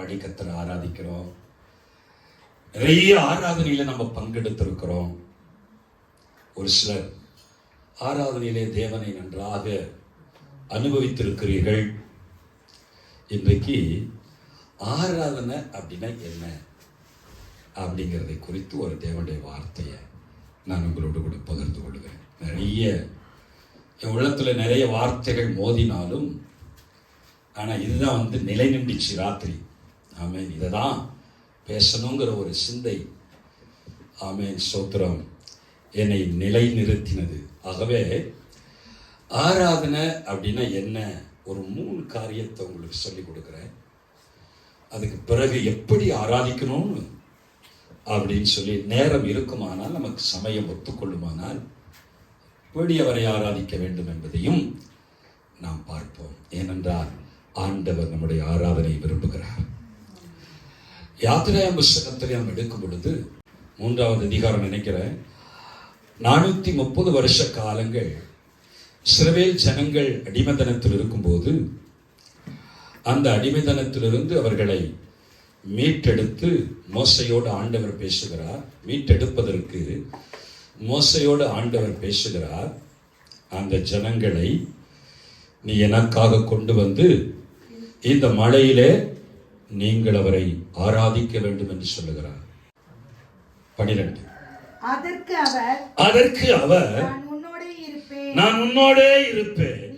பாடி கர்த்தரை ஆராதிக்கிறோம். நிறைய ஆராதனையில நம்ம பங்கெடுத்திருக்கிறோம். ஒரு சிலர் ஆராதனையிலே தேவனை நன்றாக அனுபவித்திருக்கிறீர்கள். இன்றைக்கு ஆராதனை அப்படின்னா என்ன அப்படிங்கிறதை குறித்து ஒரு தேவனுடைய வார்த்தையை நான் உங்களோடு கூட பகிர்ந்து கொள்கிறேன். நிறைய என் உள்ளத்தில் நிறைய வார்த்தைகள் மோதினாலும் ஆனால் இதுதான் நிலை நின்றுச்சு ராத்திரி. ஆமேன். இதை தான் பேசணுங்கிற ஒரு சிந்தை, ஆமேன், ஸ்தோத்திரம், என்னை நிலை நிறுத்தினது. ஆகவே ஆராதனை அப்படின்னா என்ன, ஒரு 3 காரியத்தை உங்களுக்கு சொல்லிக் கொடுக்குறேன். அதுக்கு பிறகு எப்படி ஆராதிக்கணும்னு அப்படின்னு சொல்லி நேரம் இருக்குமானால், நமக்கு சமயம் ஒத்துக்கொள்ளுமானால் எப்படி அவரை ஆராதிக்க வேண்டும் என்பதையும் நாம் பார்ப்போம். ஏனென்றால் ஆண்டவர் நம்முடைய ஆராதனை விரும்புகிறார். யாத்திராகம புஸ்தகத்தில் நாம் எடுக்கும் பொழுது 3வது அதிகாரம் நினைக்கிறேன், 430 வருஷ காலங்கள் இஸ்ரவேல் ஜனங்கள் அடிமைத்தனத்தில் இருக்கும்போது அந்த அடிமைத்தனத்திலிருந்து அவர்களை மீட்டெடுத்து மோசையோடு ஆண்டவர் பேசுகிறார். மீட்டெடுப்பதற்கு மோசையோடு ஆண்டவர் பேசுகிறார். அந்த ஜனங்களை நீ எனக்காக கொண்டு வந்து இந்த மலையிலே நீங்கள் அவரை ஆராதிக்க வேண்டும் என்று சொல்லுகிறார். 12. அதற்கு அவர் நான் உன்னோடே இருப்பேன்,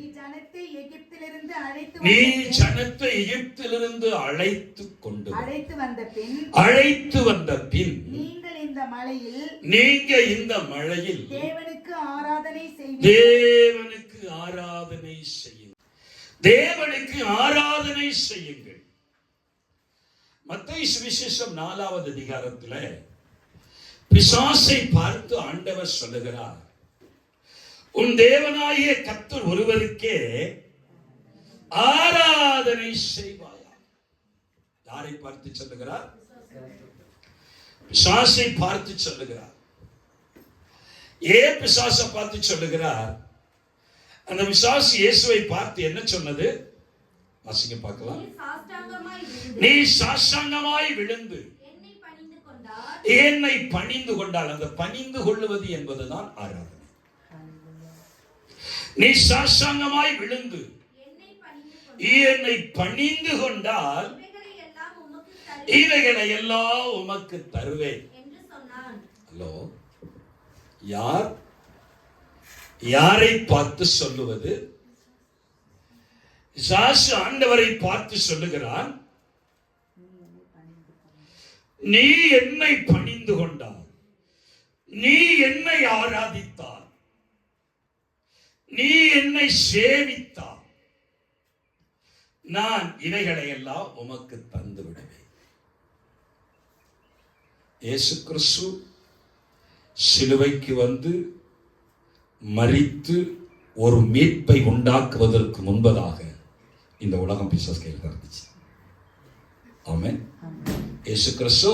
நீ ஜனத்தை எகிப்திலிருந்து அழைத்து வந்த பின் நீங்க இந்த மலையில் தேவனுக்கு ஆராதனை செய்யுங்கள். மத்தேயு சுவிசேஷம் 4வது அதிகாரத்தில் பிசாசை பார்த்து ஆண்டவர் சொல்லுகிறார், உன் தேவனாகிய கர்த்தர் ஒருவருக்கே ஆராதனை செய்வாயா. யாரை பார்த்து சொல்லுகிறார்? பிசாசை பார்த்து சொல்லுகிறார். ஏன் பிசாசை பார்த்து சொல்லுகிறார்? அந்த பிசாசு இயேசுவை பார்த்து என்ன சொன்னது? வாசிங்க பார்க்கலாம். நீ சாஷ்டாங்கமாய் விழுந்து என்னை பணிந்து கொண்டால், அந்த பணிந்து கொள்ளுவது என்பதுதான் ஆராதனை. நீ சாஷ்டாங்கமாய் விழுந்து என்னை பணிந்து கொண்டால் இவைகளை எல்லாம் உமக்கு தருவேன். ஹலோ, யாரை பார்த்து சொல்லுவது? சாசு ஆண்டவரை பார்த்து சொல்லுகிறான், நீ என்னை பணிந்து கொண்டால், நீ என்னை ஆராதித்தால், நீ என்னை சேவித்தால், நான் இவைகளை எல்லாம் உமக்கு தந்து விடுவேன். இயேசு கிறிஸ்து சிலுவைக்கு வந்து மரித்து ஒரு மீட்பை உண்டாக்குவதற்கு முன்பதாக இந்த உலகம் பிசாசு கையில் இருந்துச்சு. ஆமென். இயேசு கிறிஸ்து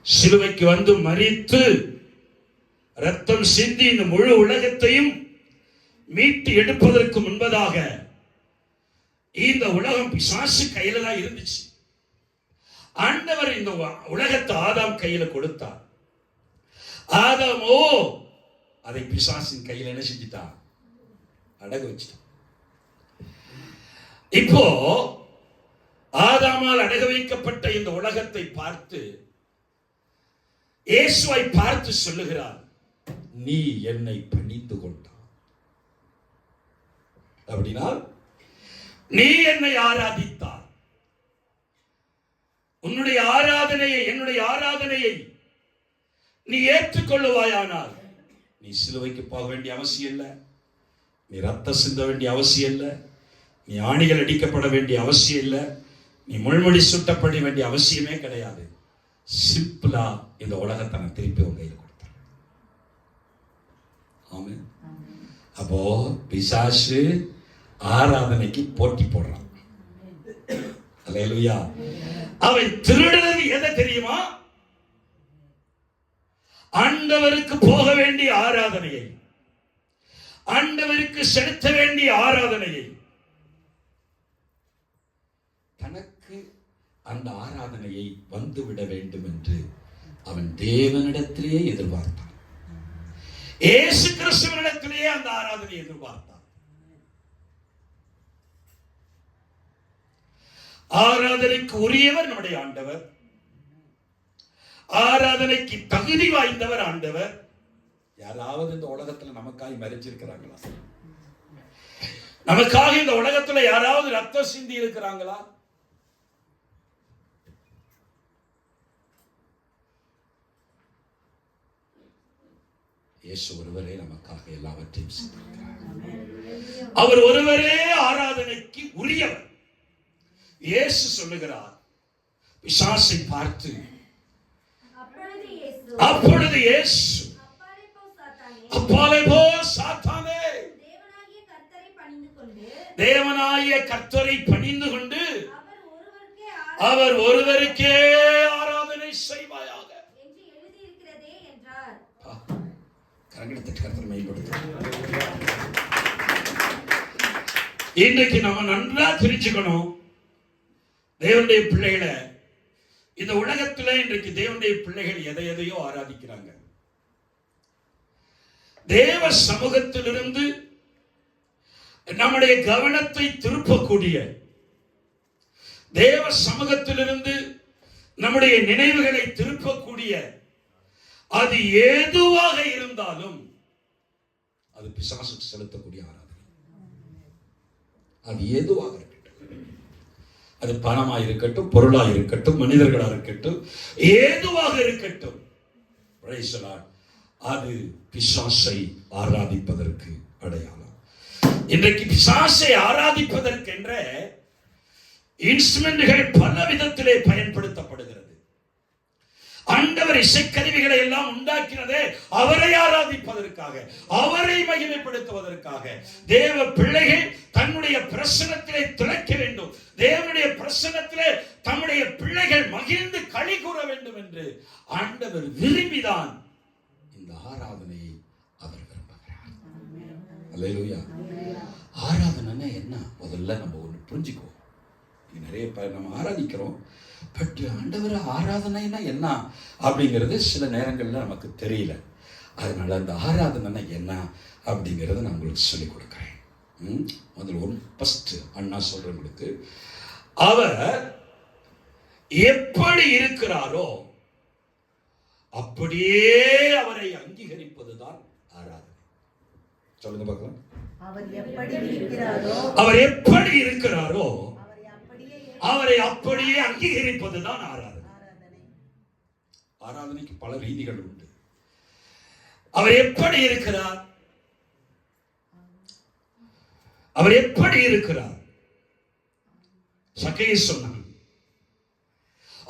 சிலுவைக்கு வந்து மரித்து ரத்தம் சிந்தி இந்த முழு உலகத்தையும் மீட்டு எடுப்பதற்கு முன்பதாக இந்த உலகம் பிசாசு கையில தான் இருந்துச்சு. ஆண்டவர் இந்த உலகத்தை ஆதாம் கையில கொடுத்தார். ஆதாமோ அதை பிசாசின் கையில் என்ன செஞ்சிட்டான்? அடகு வச்சிட்டான். இப்போ ஆதாமால் அடகு வைக்கப்பட்ட இந்த உலகத்தை பார்த்து இயேசுவை பார்த்து சொல்லுகிறார், நீ என்னை பணிந்து கொண்டாய். அப்படின்னா நீ என்னை ஆராதித்தாய். உன்னுடைய ஆராதனையை, என்னுடைய ஆராதனையை நீ ஏற்றுக்கொள்ளுவாயானால் நீ சிலுவைக்கு போக வேண்டிய அவசியம் இல்லை, நீ ரத்தம் சிந்த வேண்டிய அவசியம் இல்லை, நீ ஆணிகள் அடிக்கப்பட வேண்டிய அவசியம் இல்லை, நீ முள்முடி சுட்டப்பட வேண்டிய அவசியமே கிடையாது. சிம்பிளா இந்த உலகத்தை நான் திருப்பி உங்க கையில் கொடுத்தேன். ஆமென். அப்போ பிசாசு ஆராதனைக்கு போட்டி போடுறான். அல்லேலூயா. அவன் திருடுறது எதை தெரியுமா? ஆண்டவருக்கு போக வேண்டிய ஆராதனையை, ஆண்டவருக்கு செலுத்த வேண்டிய ஆராதனையை தனக்கு அந்த ஆராதனையை வந்துவிட வேண்டும் என்று அவன் தேவனிடத்திலேயே எதிர்பார்த்தான். இயேசு கிறிஸ்துவினிடத்திலேயே அந்த ஆராதனையை எதிர்பார்த்தான். ஆராதனைக்கு உரியவர் நம்முடைய ஆண்டவர், ஆராதனைக்கு தகுதி வாய்ந்தவர் ஆண்டவர். யாராவது இந்த உலகத்துல நமக்காக மரிச்சிருக்கிறாங்களா? நமக்காக இந்த உலகத்துல யாராவது ரத்தம் சிந்தி இருக்கிறாங்களா? இயேசு ஒருவரே நமக்காக எல்லாவற்றையும் செய்திருக்கிறார். அவர் ஒருவரே ஆராதனைக்கு உரியவர். இயேசு சொல்லுகிறார், பிசாசை பார்த்து, அப்பொழுது இயேசு, அப்பாலே போ சாத்தானே, தேவனாகிய கர்த்தரை பணிந்து கொண்டு அவர் ஒருவருக்கே ஆராதனை செய்வாயாக. இன்றைக்கு நம்ம நன்றா தெரிஞ்சுக்கணும், தேவனுடைய பிள்ளைகளை இந்த உலகத்துல இன்றைக்கு தேவனுடைய பிள்ளைகள் எதையோ ஆராதிக்கிறாங்க. தேவ சமூகத்திலிருந்து நம்முடைய கவனத்தை திருப்பக்கூடிய, தேவ சமூகத்திலிருந்து நம்முடைய நினைவுகளை திருப்பக்கூடிய அது ஏதுவாக இருந்தாலும் அது பிசாசுக்கு செலுத்தக்கூடிய ஆராதனை. அது ஏதுவாக இருக்கட்டும், அது பணமாக இருக்கட்டும், பொருளாக இருக்கட்டும், மனிதர்களாக இருக்கட்டும், ஏதுவாக இருக்கட்டும், அது பிசாசை ஆராதிப்பதற்கு அடையாளம். இன்றைக்கு பிசாசை ஆராதிப்பதற்கென்ற இன்ஸ்ட்ருமெண்ட்கள் பல விதத்திலே பயன்படுத்தப்படுகிறது. ஆண்டவர் இசைக்கருவிகளை எல்லாம் உண்டாக்கினதே அவரை ஆராதிப்பதற்காக, அவரை மகிமைப்படுத்துவதற்காக. தேவ பிள்ளைகள் தன்னுடைய பிரசன்னத்திலே திளைக்க வேண்டும், தேவனுடைய பிரசன்னத்திலே தம்முடைய பிள்ளைகள் மகிழ்ந்து களி கூற வேண்டும் என்று ஆண்டவர் விரும்பிதான் இந்த ஆராதனையை அவர் விரும்புகிறார். அல்லேலூயா. ஆராதனை என்ன? முதல்ல நம்ம ஒன்று புரிஞ்சுக்குவோம். நிறைய பேர் நம்ம ஆராதிக்கிறோம், பட் ஆண்டவர் ஆராதனைனா என்ன அப்படிங்கிறது சில நேரங்களில் நமக்கு தெரியல. அதனால அந்த ஆராதனை என்ன அப்படிங்கிறத நான் உங்களுக்கு சொல்லிக் கொடுக்குறேன். முதல்ல ஃபர்ஸ்ட் அண்ணா சொல்றவங்களுக்கு, அவர் எப்படி இருக்கிறாரோ அப்படியே அவரை அங்கீகரிப்பதுதான் ஆராதனை. சொல்லுங்க பார்க்கலாம். அவர் எப்படி இருக்கிறாரோ அவரை அப்படியே அங்கீகரிப்பதுதான் ஆராதனை. ஆராதனைக்கு பல ரீதிகள் உண்டு. அவர் எப்படி இருக்கிறார், அவர் எப்படி இருக்கிறார்? சக்கையை சொன்னான்,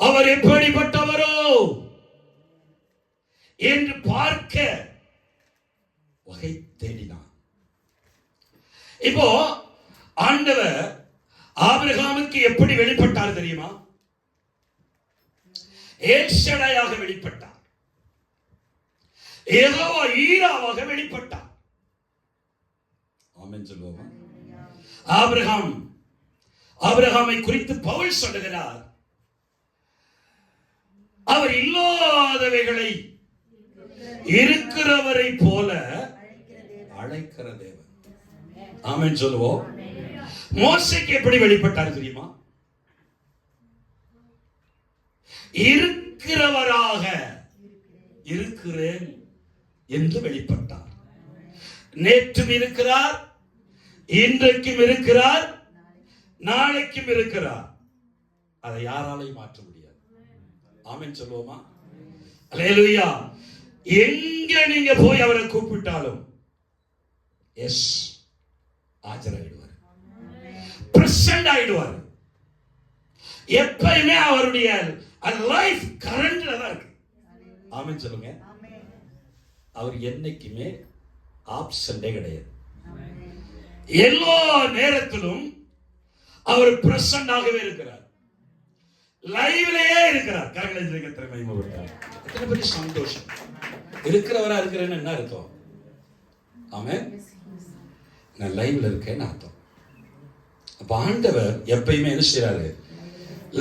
அவர் எப்படிப்பட்டவரோ என்று பார்க்க வகை தேடினான். இப்போ ஆண்டவர் ஆபிரகாமுக்கு எப்படி வெளிப்பட்டார் தெரியுமா? ஏல்ஷடாயாக வெளிப்பட்டார், யெகோவா ஈராவாக வெளிப்பட்டார். ஆமென் சொல்லுவோமா? ஆபிரகாமை குறித்து பவுல் சொல்லுகிறார், அவர் இல்லாதவைகளை இருக்கிறவரை போல அழைக்கிற தேவன். ஆமென் சொல்லுவோம். மோசேக்கு எப்படி வெளிப்பட்டார் தெரியுமா? இருக்கிறவராக இருக்கிறேன் என்று வெளிப்பட்டார். நேற்றும் இருக்கிறார், இன்றைக்கும் இருக்கிறார், நாளைக்கும் இருக்கிறார். அதை யாராலையும் மாற்ற முடியாது. ஆமென் சொல்லுவோமா? அல்லேலூயா. எங்க நீங்க போய் அவரை கூப்பிட்டாலும் எஸ் ஆஜராயிடுவார், பிரசன்ட் ஆயிடுவார். எப்பயுமே அவருடைய லைஃப் கரண்ட்ல தான் இருக்கு. ஆமென் சொல்லுங்க. அவர் என்னைக்குமே ஆப்சண்டே கிடையாது. எல்லா நேரத்திலும் அவர் பிரசன்ட் ஆகவே இருக்கிறார், லைவ்லயே இருக்கிறார். கரங்களை திறமை எத்தனை பெரிய சந்தோஷம். இருக்கிறவரா இருக்கிறேன்னு என்ன அர்த்தம்? ஆமென். நான் லைவ்ல இருக்கேன்னு அர்த்தம். அப்ப ஆண்டவர் எப்பயுமே என்ன செய்யறாரு?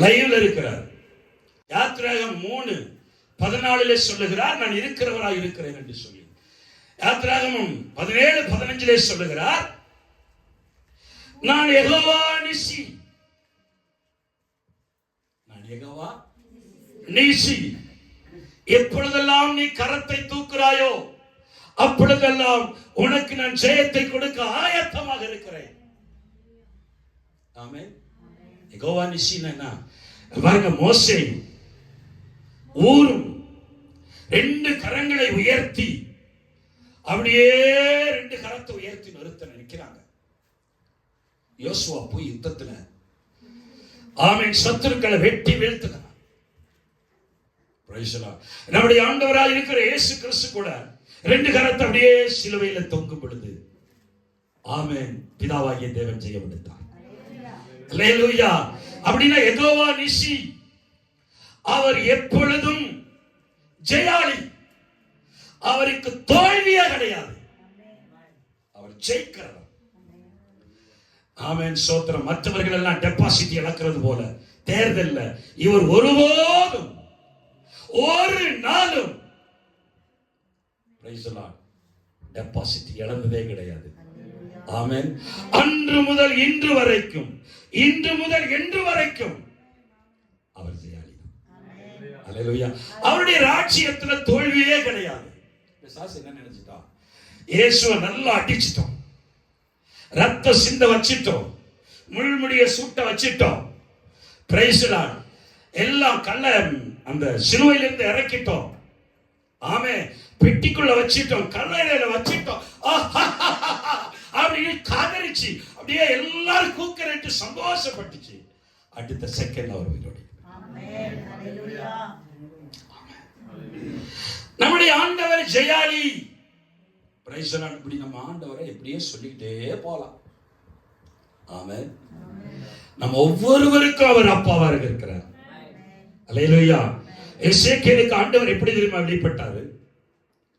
லைவ்ல இருக்கிறார். யாத்திராகம் 3:14 சொல்லுகிறார், நான் இருக்கிறவராய் இருக்கிறேன் என்று சொல்லி. யாத்திராகமும் 17:15 சொல்லுகிறார், நான் யெகோவா நிசி. நான் யெகோவா நிசி. எப்பொழுதெல்லாம் நீ கரத்தை தூக்குறாயோ அப்பொழுதெல்லாம் உனக்கு நான் ஜெயத்தை கொடுக்க ஆயத்தமாக இருக்கிறேன். ஆமென். யெகோவா நிசினா பாருங்க, மோசே ஊரும் 2 கரங்களை உயர்த்தி அப்படியே 2 கரத்தை உயர்த்தி நிறுத்த நினைக்கிறாங்க. யோசுவா போய் யுத்தத்துல ஆமென் சத்துருக்களை வெட்டி வீழ்த்துகிறார். நம்முடைய ஆண்டவராய் இருக்கிற இயேசு கிறிஸ்து கூட 2 கரத்தை அப்படியே சிலுவையில தொங்கும் பொழுது ஆமென் பிதாவாகிய தேவன் ஜெயமெடுத்தார். அல்லேலூயா. அப்படின்னா யெகோவா நிசி, அவர் எப்பொழுதும் ஜெயாளி, அவருக்கு தோல்வியே கிடையாது, அவர் ஜெயிக்கிறவர். ஆமென் சோத்திரம். மற்றவர்கள் எல்லாம் டெபாசிட் இழக்கிறது போல தேர்தல்ல இவர் ஒருபோதும் ஒரு நாளும் டெபாசிட் இழந்ததே கிடையாது. ஆமென். அன்று முதல் இன்று வரைக்கும், இன்று முதல் என்று வரைக்கும் அவர் ஜெயாளி. அல்லேலூயா. அவருடைய ராஜ்யத்துல தோல்வியே கிடையாது. பிசாசு என்ன நினைச்சிட்டா, இயேசுவை நல்லா அடிச்சிட்டோம், ரத்த சிந்த வச்சிட்டோம், முள்முடிய சூட்ட வச்சிட்டோம், பிரைஸ் லார்ட், எல்லாம் கல்ல அந்த சிலுவையிலிருந்து இறக்கிட்டோம், ஆமே பெட்டிக்குள்ள வச்சிட்டோம், கல்லறையில வச்சிட்டோம் அப்படின்னு காதரிச்சு அப்படியே எல்லாரும் கூக்கரிட்டு சந்தோஷப்பட்டுச்சு. அடுத்த செகண்ட் அவர் உயிரோடு. நம்முடைய ஆண்டவர் ஜெயாளி. Price the Lord. இப்படி நம்ம ஆண்டவரை எப்படியே சொல்லிக்கிட்டே போலாம். ஆமென். நம்ம ஒவ்வொருவருக்கும் அவர் அப்பாவா இருக்கிறார். அல்லேலூயா. எசேக்கியேலுக்கு ஆண்டவர் எப்படி தெரியுமா வெளிப்பட்டாரு?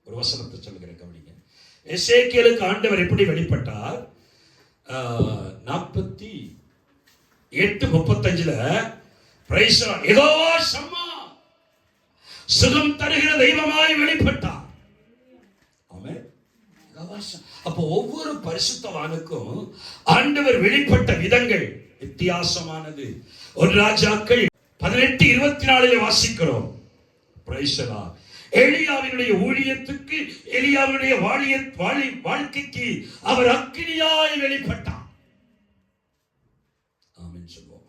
ஒரு வசனத்தை சொல்லுகிறேன் கவனிங்க. எசேக்கியேலுக்கு ஆண்டவர் எப்படி வெளிப்பட்டார்? 48:35 பிரைஸ் தி லார்ட். யெகோவா ஷம்மா, சுகம் தருகிற தெய்வமாய் வெளிப்பட்டார். ஆமென். அப்போ ஒவ்வொரு பரிசுத்தவானுக்கும் ஆண்டவர் வெளிப்பட்ட விதங்கள் வித்தியாசமானது. ஒரு ராஜாக்கள் 18:24 வாசிக்கிறோம். Price the Lord. எலியாவினுடைய ஊழியத்துக்கு, எலியாவினுடைய வாழ்க்கைக்கு அவர் அக்கினியாய் வெளிப்பட்டார். ஆமென் சொல்லுவோம்.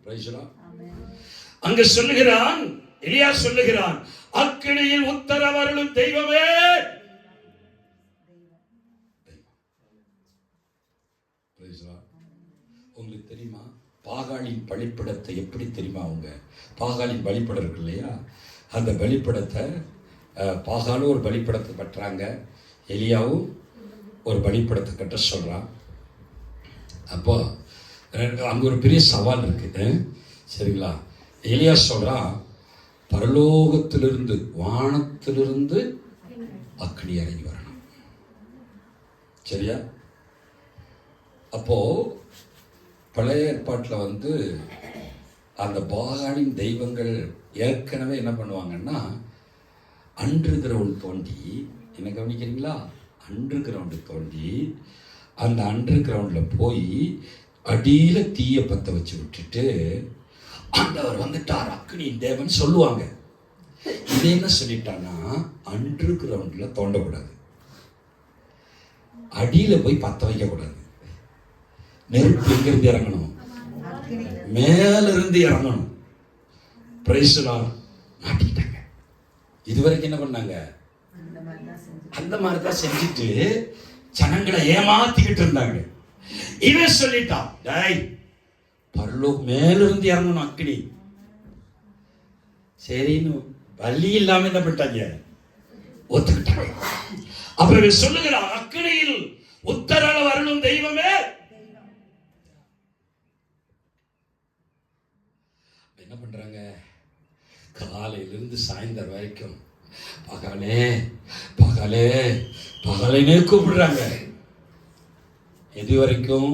Price the Lord. அங்க சொல்லுகிறான், எலியா சொல்லுகிறான், அக்கினியில் உத்தரவருளும் தெய்வமே. உங்களுக்கு தெரியுமா பாகாலின் பலிப்படத்தை எப்படி தெரியுமா? அவங்க பாகாலின் பலிப்படம் இருக்கு இல்லையா, அந்த பலிப்படத்தை பாகாலும் ஒரு பலிப்படத்தை கட்டுறாங்க, எலியாவும் ஒரு பலிப்படத்தை கட்ட சொல்கிறான். அப்போ அங்கே ஒரு பெரிய சவால் இருக்குது. சரிங்களா? எலியா சொல்கிறான், பரலோகத்திலிருந்து வானத்திலிருந்து அக்னி இறங்கி வரணும். சரியா? அப்போ பழைய ஏற்பாட்டில் அந்த பாகாலின் தெய்வங்கள் ஏற்கனவே என்ன பண்ணுவாங்கன்னா, அண்டர் கிரவுண்ட் தோண்டி, என்ன கவனிக்கிறீங்களா, அண்டர் கிரவுண்டு தோண்டி அந்த அண்டர் கிரவுண்டில் போய் அடியில் தீயை பற்ற வச்சு விட்டுட்டு ஆண்டவர் வந்துட்டார் அக்னியின் தேவன் சொல்லுவாங்க. இது என்ன சொல்லிட்டான்னா, அண்டர் கிரவுண்டில் தோண்டக்கூடாது, அடியில் போய் பற்ற வைக்கக்கூடாது. நெருப்பு எங்கிருந்து இறங்கணும்? மேலிருந்து இறங்கணும். Praise the lord. மாட்டிக்கிட்டாங்க. இதுவரைக்கும் என்ன பண்ணாங்க? அந்த மாதிரி தான் செஞ்சுட்டு ஜனங்களை ஏமாத்திக்கிட்டு இருந்தாங்க. இவன் சொல்லிட்டான், டேய் பரலோகம் மேலிருந்து இறங்கணும் அக்னி. சரின்னு வழி இல்லாம என்ன பண்ணிட்டாங்க? ஒத்துக்கிட்டாங்க. அப்ப இவன் சொல்லுகிறான், அக்னியில் உத்தரவு வரணும் தெய்வமே. என்ன பண்றாங்க? காலையிலிருந்து சாயந்தரம் வரைக்கும் பகலே பகலே பகலைனே கூப்பிடுறாங்க. எது வரைக்கும்?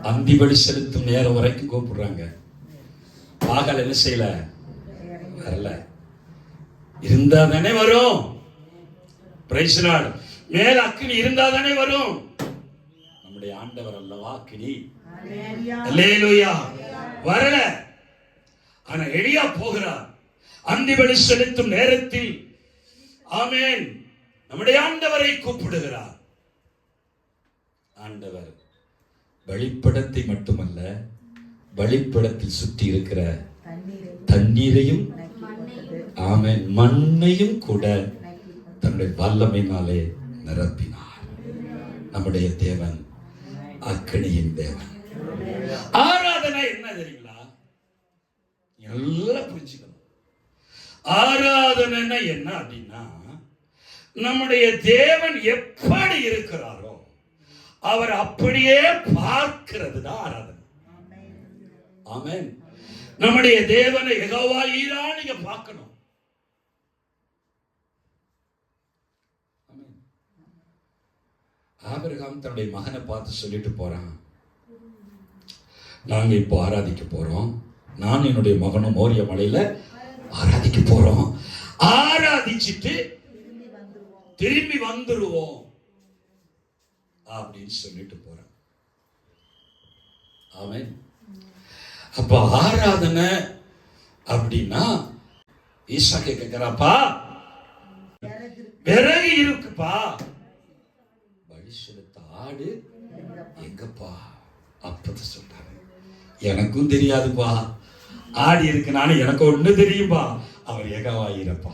அந்திபலி செலுத்தும் நேரம் வரைக்கும் கூப்பிடுறாங்க. பாகால் என்ன செய்யல, வரல. இருந்தா தானே வரும். Price the Lord. மேல அக்கினி இருந்தா தானே வரும். நம்முடைய ஆண்டவர் அல்லவா அக்கினி. அல்லேலூயா. வரல. ஆனா எலியா போகிறார். அந்திபலி செலுத்தும் நேரத்தில் ஆமென் நம்முடைய ஆண்டவரை கூப்பிடுகிறார். ஆண்டவர் பலிபீடத்தை மட்டுமல்ல, பலிபீடத்தில் சுற்றி இருக்கிற தண்ணீரையும் ஆமென் மண்ணையும் கூட தன்னுடைய வல்லமையினாலே நிரப்பினார். நம்முடைய தேவன் அக்கினியின் தேவன். ஆராதனை என்ன தெரியுங்களா? எல்லாம் புரிஞ்சுக்கணும். ஆராதனை என்ன அப்படின்னா, நம்முடைய தேவன் எப்படி இருக்கிறாரோ அவர் அப்படியே பார்க்கிறது தான் ஆராதனை. ஆமென். நம்முடைய தேவனை யெகோவா ஈரா நீங்க பார்க்கணும். ஆபிரகாம் தன்னுடைய மகனை பார்த்து சொல்லிட்டு போறான், நாங்க இப்போ ஆராதிக்க போறோம், நான் என்னுடைய மகனும் மோரிய மலையில ஆராதிக்க போறோம், ஆராதிச்சுட்டு திரும்பி வந்துருவோம் அப்படின்னு சொல்லிட்டு போறான். ஆமென். அப்ப ஆராதனை அப்படின்னா ஈசாக்கு கேட்கிறாப்பா, விறகு இருக்குப்பா, பலி செலுத்த ஆடு எங்கப்பா? அப்பத சொல்றாரு, எனக்கும் தெரியாதுப்பா, ஆடி இருக்கு, நானும் எனக்கு ஒண்ணு தெரியும்பா, அவர் யெகோவாயிரப்பா,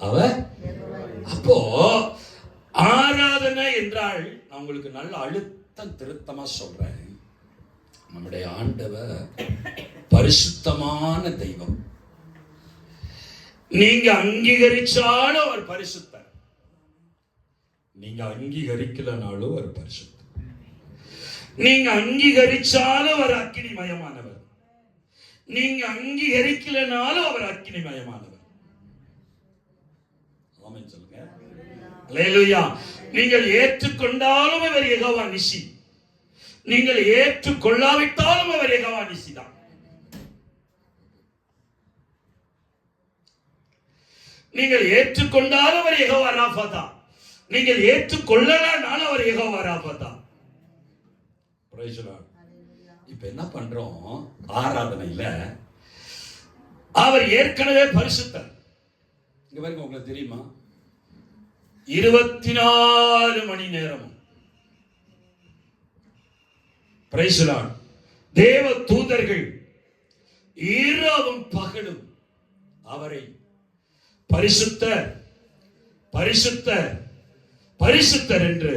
அவர். அப்போ ஆராதனை என்றால் நான் உங்களுக்கு நல்ல அழுத்தம் திருத்தமா சொல்றேன், நம்முடைய ஆண்டவர் பரிசுத்தமான தெய்வம். நீங்க அங்கீகரிச்சாலும் அவர் பரிசுத்தர், நீங்க அங்கீகரிக்கலனாலும் அவர் பரிசுத்தர். நீங்க அங்கீகரிச்சாலும் அவர் அக்கினிமயமானவர், நீங்க அங்கீகரிக்கலனாலும் அவர் அக்கினிமயமானவர். ஆமென் சொல்லுங்க. அல்லேலூயா. நீங்கள் ஏற்றுக்கொண்டாலும் அவர் யெகோவா நிசி, நீங்கள் ஏற்றுக்கொள்ளாவிட்டாலும் அவர் யெகோவா நிசி தான். நீங்கள் ஏற்றுக்கொண்டாலும் அவர் யெகோவா ராஃபா தான், நீங்கள் ஏற்றுக்கொள்ளலனாலும் அவர் யெகோவா ராஃபா தான். Price the Lord. இப்ப என்ன பண்றோம்? ஆராதனையில அவர் ஏற்கனவே பரிசுத்தர். இங்க பாருங்க, உங்களுக்கு தெரியுமா, 24 மணி நேரமும் பிரைஸ் தி லார்ட் தேவ தூதர்கள் இரவும் பகலும் அவரை பரிசுத்தர் பரிசுத்தர் பரிசுத்தர் என்று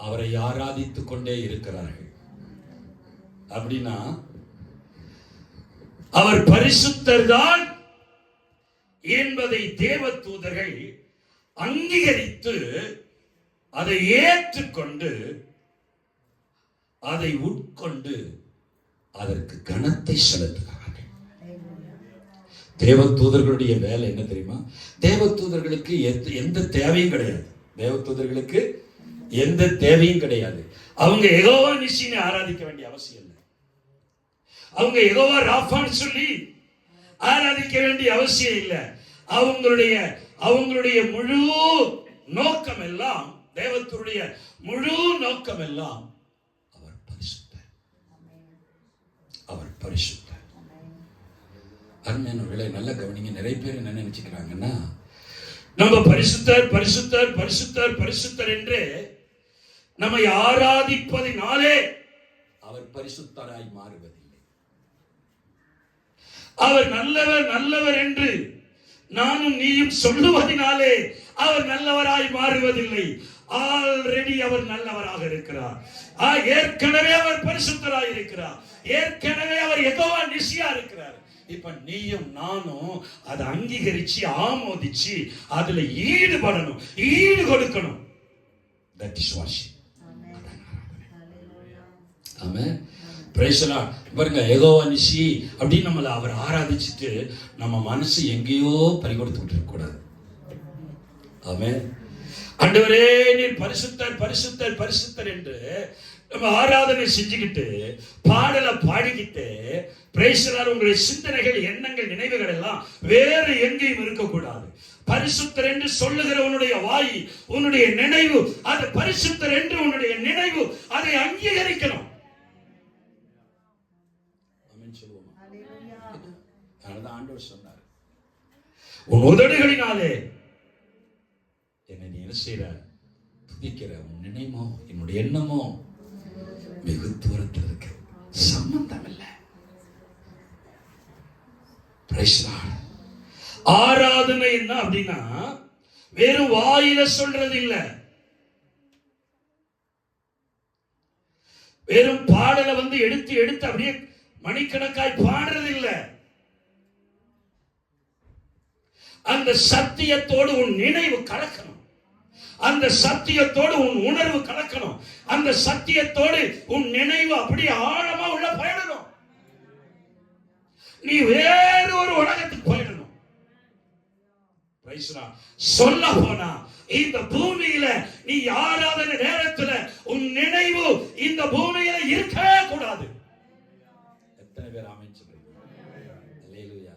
அவரை ஆராதித்துக் கொண்டே இருக்கிறார்கள். அப்படின்னா அவர் பரிசுத்தர் தான் என்பதை தேவ தூதர்கள் அங்கீகரித்து அதை ஏற்றுக்கொண்டு அதை உட்கொண்டு அதற்கு கனத்தை செலுத்துகிறார்கள். தேவ தூதர்களுடைய வேலை என்ன தெரியுமா? தேவ தூதர்களுக்கு எந்த தேவையும் கிடையாது. தேவ தூதர்களுக்கு எந்த தேவையும் கிடையாது. அவங்க யெகோவா நிசினை ஆராதிக்க வேண்டிய அவசியம் இல்லை. அவங்க யெகோவா ராஃபான்னு சொல்லி ஆராதிக்க வேண்டிய அவசியம் இல்லை. அவங்களுடைய முழு நோக்கம் எல்லாம், தேவத்துடைய முழு நோக்கம் எல்லாம் அவர் பரிசுத்தர், அவர் பரிசுத்தர். அருமையானவர்களே, நல்ல கவனிங்க. நிறைய பேர் என்ன நினைச்சுக்கிறாங்கன்னா, நம்ம பரிசுத்தர் பரிசுத்தர் பரிசுத்தர் பரிசுத்தர் என்று நம்மை ஆராதிப்பதினாலே அவர் பரிசுத்தராய் மாறுவதில்லை. அவர் நல்லவர் நல்லவர் என்று நானும் நீயும் சொல்லுவதினாலே அவர் நல்லவராய் மாறுவதில்லை. ஆல்ரெடி அவர் நல்லவராக இருக்கிறார். ஏற்கனவே அவர் பரிசுத்தராய் இருக்கிறார். ஏற்கனவே அவர் யெகோவா நிசியா இருக்கிறார். இப்ப நீயும் நானும் அதை அங்கீகரிச்சு ஆமோதிச்சு அதுல ஈடுபடணும், ஈடு கொடுக்கணும். That is washing. Amen. Praise the Lord. பாருங்க, யெகோவா நிசி அப்படின்னு நம்மள அவர் ஆராதிச்சுட்டு நம்ம மனசு எங்கேயோ பறிகொடுத்து விட்டு இருக்க கூடாது. ஆமென். ஆண்டவரே நீர் பரிசுத்தர் பரிசுத்தர் பரிசுத்தர் என்று நம்ம ஆராதனை செஞ்சுக்கிட்டு பாடலை பாடிக்கிட்டு பிரைஸ்லார் உங்களுடைய சிந்தனைகள், எண்ணங்கள், நினைவுகள் எல்லாம் வேறு எங்கேயும் இருக்கக்கூடாது. பரிசுத்தர் என்று சொல்லுகிற உன்னுடைய வாய், உன்னுடைய நினைவு, அது பரிசுத்தர் என்று உன்னுடைய நினைவு அதை அங்கீகரிக்கணும். ஆண்டவர் சொன்னார், உன் உதடுகளினாலே என்னை நீ என்ன செய்ற, துதிக்கிற. உன் நினைமோ என்னுடைய எண்ணமோ வெகு தூரத்தில் இருக்கு, சம்பந்தம் இல்லை. ஆராதனை என்ன அப்படின்னா வெறும் வாயில சொல்றது இல்ல, வெறும் பாடலை எடுத்து எடுத்து அப்படியே மணிக்கணக்காய் பாடுறது இல்ல. அந்த சத்தியத்தோடு உன் நினைவு கலக்கணும், அந்த சத்தியத்தோடு உன் உணர்வு கலக்கணும், அந்த சத்தியத்தோடு உன் நினைவு அப்படியே ஆழமா உள்ள பயணம். நீ வேறு ஒரு உலகத்துக்கு போயிடணும். சொல்ல போனா இந்த பூமியில நீ ஆராதனை நேரத்துல உன் நினைவு இந்த பூமியில இருக்கவே கூடாது. எத்தனை பேர் ஆமென் சொல்றீங்க? அல்லேலூயா.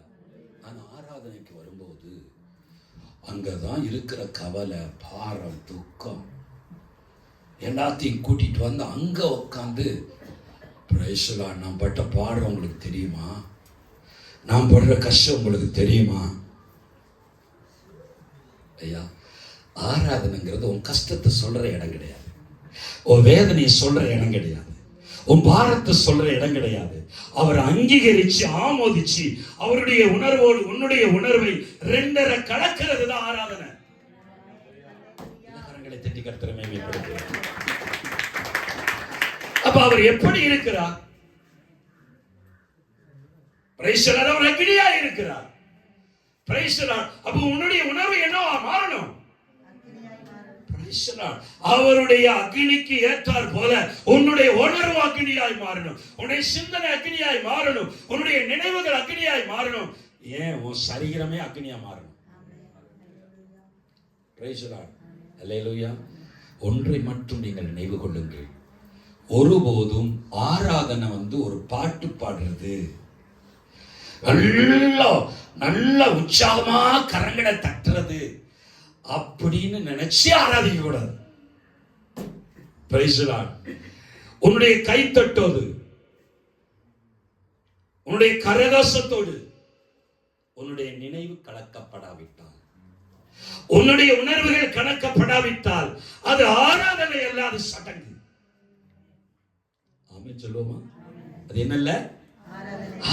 ஆனா ஆராதனைக்கு வரும்போது அங்கதான் இருக்கிற கவலை, பாரம், துக்கம் எல்லாத்தையும் கூட்டிட்டு வந்து அங்க உட்காந்து நாம் பட்ட பாடுற உங்களுக்கு தெரியுமா, நாம் படுற கஷ்டம் உங்களுக்கு தெரியுமா? ஐயா, ஆராதனைங்கிறது உன் கஷ்டத்தை சொல்ற இடம் கிடையாது, உன் வேதனையை சொல்ற இடம் கிடையாது, உன் பாரத்தை சொல்ற இடம் கிடையாது. அவர் அங்கீகரிச்சு ஆமோதிச்சு அவருடைய உணர்வோடு உன்னுடைய உணர்வை ரெண்டரை கலக்கிறது தான் ஆராதனை. கரங்களை தட்டி கர்த்தரை மேன்மைப்படுத்துகிறார். அப்ப அவர் எப்படி இருக்கிறார்? அவர் அக்னியா இருக்கிறார். அப்ப உன்னுடைய உணர்வு என்னவா மாறணும்? அவருடைய அக்னிக்கு ஏற்றார் போல உன்னுடைய உணர்வு அக்னியாய் மாறணும், உன்னுடைய சிந்தனை அக்னியாய் மாறணும், உன்னுடைய நினைவுகள் அக்னியாய் மாறணும். ஏன் உன் சரீரமே அக்னியா மாறணும். அல்லேலூயா. ஒன்றை மட்டும் நீங்கள் நினைவு கொள்ளுங்கள், ஒருபோதும் ஆராதனை ஒரு பாட்டு பாடுறது, நல்ல உற்சாகமா கரங்களை தட்டுறது அப்படின்னு நினைச்சு ஆராதிக்க கூடாது. உன்னுடைய கை தட்டோடு, உன்னுடைய கரகாசத்தோடு உன்னுடைய நினைவு கலக்கப்படாவிட்டால், உன்னுடைய உணர்வுகள் கலக்கப்படாவிட்டால் அது ஆராதனை அல்ல, அது சடங்கு. ஆமென் சொல்லுவோமா? அது என்னல்ல,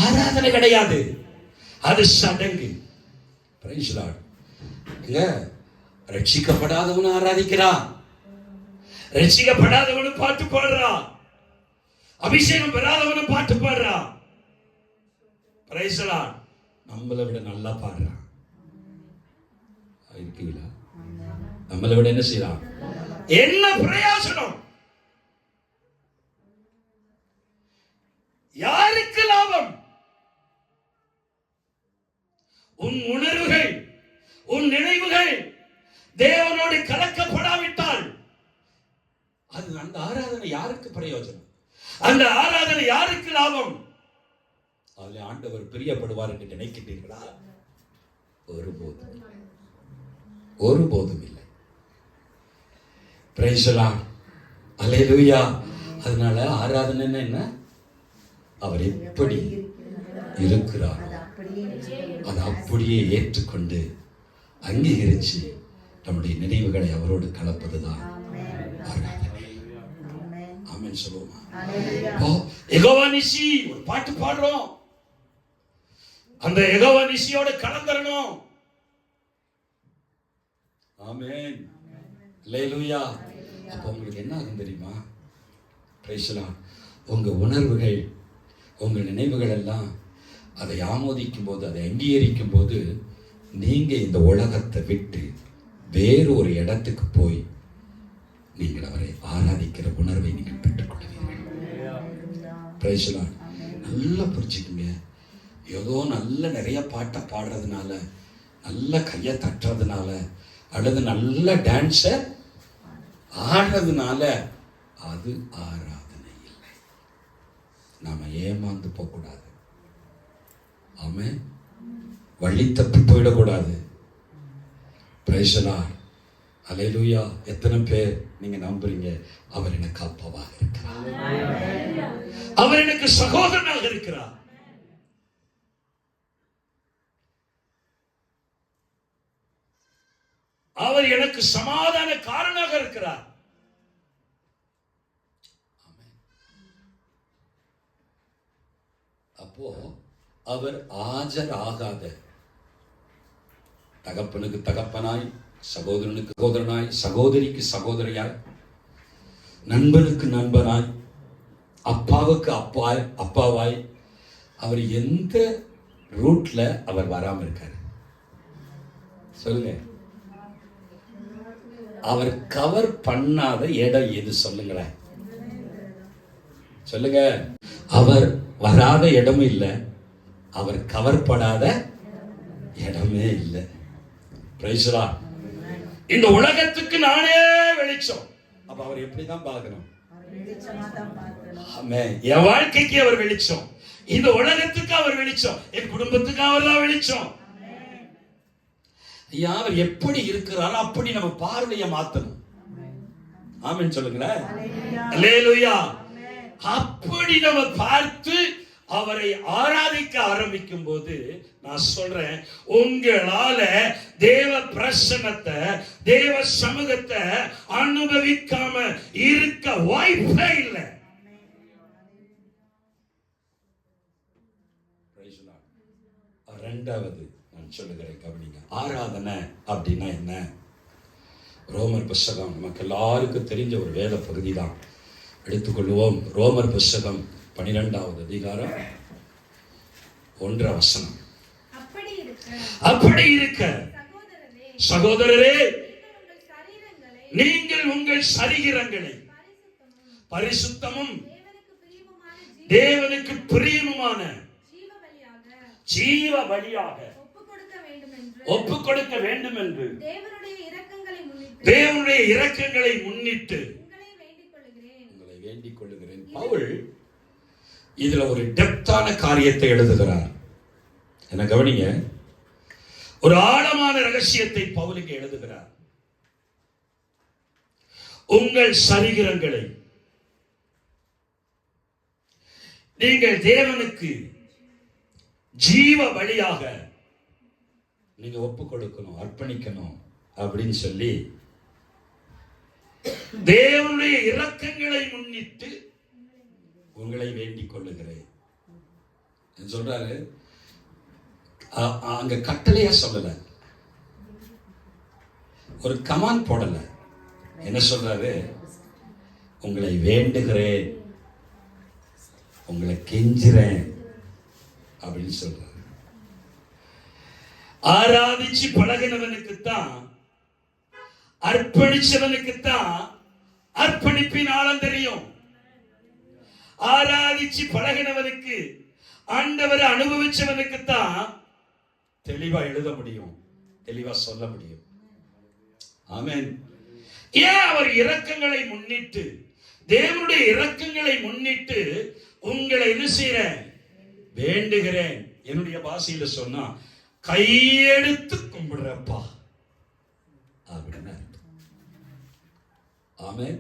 ஆராதனை கிடையாது, அது சடங்கு. ரட்சிக்கப்படாதவன் ஆராதிக்கிறான், ரட்சிக்கப்படாதவனு பாட்டு பாடுறான், அபிஷேகம் பெறாதவனு பாட்டு பாடுறான். நம்மளை விட நல்லா பாடுறான். இருக்கீங்களா? நம்மளை விட என்ன செய்யறான்? என்ன பிரயோஜனம்? யாருக்கு லாபம்? உன் உணர்வுகள், உன் நினைவுகள் தேவனோடு கலக்கப்படாவிட்டால் அது அந்த ஆராதனை யாருக்கு பிரயோஜனம்? அந்த ஆராதனை யாருக்கு லாபம்? அதில் ஆண்டவர் பிரியப்படுவார் என்று நினைக்கின்றீர்களா? ஒருபோதும், ஒருபோதும் இல்லை. Praise the lord. அல்லேலூயா. அதனால ஆராதனை என்ன? அவர் எப்படி இருக்கிறார் அதை அப்படியே ஏற்றுக்கொண்டு அங்கீகரிச்சு நம்முடைய நினைவுகளை அவரோடு கலப்பதுதான் ஆராதனை. ஆமென் சொல்லுவோமா? யெகோவா நிசி ஒரு பாட்டு பாடுறோம், அந்த யெகோவா நிசியோட கலந்துறணும். ஆமென். அல்லேலூயா. அப்ப உங்களுக்கு என்ன ஆகும் தெரியுமா? Price the Lord. உங்க உணர்வுகள், உங்கள் நினைவுகள் எல்லாம் அதை ஆமோதிக்கும் போது, அதை அங்கீகரிக்கும் போது நீங்க இந்த உலகத்தை விட்டு வேறு ஒரு இடத்துக்கு போய் நீங்கள் அவரை ஆராதிக்கிற உணர்வை நீங்கள் பெற்றுக்கொள்வீர்கள். Price the Lord. நல்லா புரிஞ்சுக்குங்க. ஏதோ நல்ல நிறைய பாட்டை பாடுறதுனால, நல்ல கையை தட்டுறதுனால, அல்லது நல்ல டான்ஸை ஆடுறதுனால அது ஆராதனை நாம ஏமாந்து போகக்கூடாது. ஆமென். வழி தப்பி போயிடக்கூடாது. Praise the lord. அல்லேலூயா. எத்தனை பேர் நீங்க நம்புறீங்க அவர் எனக்கு அப்பாவாக இருக்கிறார், அவர் எனக்கு சகோதரனாக இருக்கிறார். அவர் எனக்கு சமாதான காரணமாக இருக்கிறார். அப்போ அவர் ஆஜராகாத, தகப்பனுக்கு தகப்பனாய், சகோதரனுக்கு சகோதரனாய், சகோதரிக்கு சகோதரியாய், நண்பனுக்கு நண்பனாய், அப்பாவுக்கு அப்பாவாய் அவர் எந்த ரூட்ல அவர் வராம இருக்காரு சொல்லுங்க. அவர் கவர் பண்ணாத இடம் எது சொல்லுங்களேன், சொல்லுங்க. அவர் வராத இடமும் இல்லை, அவர் கவர் படாத இடமே இல்லை. Praise the Lord. இந்த உலகத்துக்கு நானே வெளிச்சம். அப்ப அவர் எப்படிதான் பார்க்கணும்? ஆமென். என் வாழ்க்கைக்கு அவர் வெளிச்சம், இந்த உலகத்துக்கு அவர் வெளிச்சம், என் குடும்பத்துக்கு அவர் தான் வெளிச்சம். அவர் எப்படி இருக்கிறாரோ அப்படி நம்ம பார்வையை மாத்தணும். ஆமென் சொல்லுங்களேன். அல்லேலூயா. அப்படி நம்ம பார்த்து அவரை ஆராதிக்க ஆரம்பிக்கும் போது நான் சொல்றேன், உங்களால தேவ பிரசன்னத்தை, தேவ சமூகத்தை அனுபவிக்காம இருக்க வாய்ப்பே இல்லை. இரண்டாவது நான் சொல்லுகிறேன், கவனிங்க. ஆராதனை அப்படின்னா என்ன? ரோமர் புஸ்தகம் நமக்கு எல்லாருக்கும் தெரிஞ்ச ஒரு வேத பகுதி தான். எடுத்துக்கொள்வோம். ரோமர் புஸ்தகம் 12வது அதிகாரம் 1 வசனம். அப்படி இருக்க சகோதரரே, நீங்கள் உங்கள் சரீரங்களை பரிசுத்தமும் தேவனுக்கு பிரியமுமான ஜீவ பலியாக ஒப்புக் கொடுக்க வேண்டும் என்று தேவனுடைய இரக்கங்களை முன்னிட்டு உங்களை வேண்டிக் கொள்ளுகிறேன். பவுல் இதுல ஒரு டெப்தான காரியத்தை எழுதுகிறார். என்ன கவனிங்க, ஒரு ஆழமான ரகசியத்தை பவுலுக்கு எழுதுகிறார். உங்கள் சரீரங்களை நீங்கள் தேவனுக்கு ஜீவ பலியாக நீங்க ஒப்புக் கொடுக்கணும், அர்ப்பணிக்கணும் அப்படின்னு சொல்லி தேவனுடைய இரக்கங்களை முன்னிட்டு உங்களை வேண்டிக் கொள்ளுகிறேன் சொல்றாரு. அங்க கட்டளையா சொல்லல, ஒரு கமாண்ட் போடல. என்ன சொல்றாரு? உங்களை வேண்டுகிறேன், உங்களை கெஞ்சுறேன் அப்படின்னு சொல்றாரு. ஆராதிச்சு பழகினவனுக்குத்தான், அர்ப்பணிச்சவனுக்குத்தான் அர்ப்பணிப்பின் ஆழம் தெரியும். ஆராதிச்சு பழகினவனுக்கு, ஆண்டவரை அனுபவிச்சவனுக்குத்தான் தெளிவா எழுத முடியும், தெளிவா சொல்ல முடியும். ஆமென். ஏன் அவர் இரக்கங்களை முன்னிட்டு, தேவனுடைய இரக்கங்களை முன்னிட்டு உங்களை என்ன செய்றேன்? வேண்டுகிறேன். என்னுடைய பாஷையில சொன்னா கையெடுத்து கும்பிடுறப்பா அப்படின்னு. ஆமென்.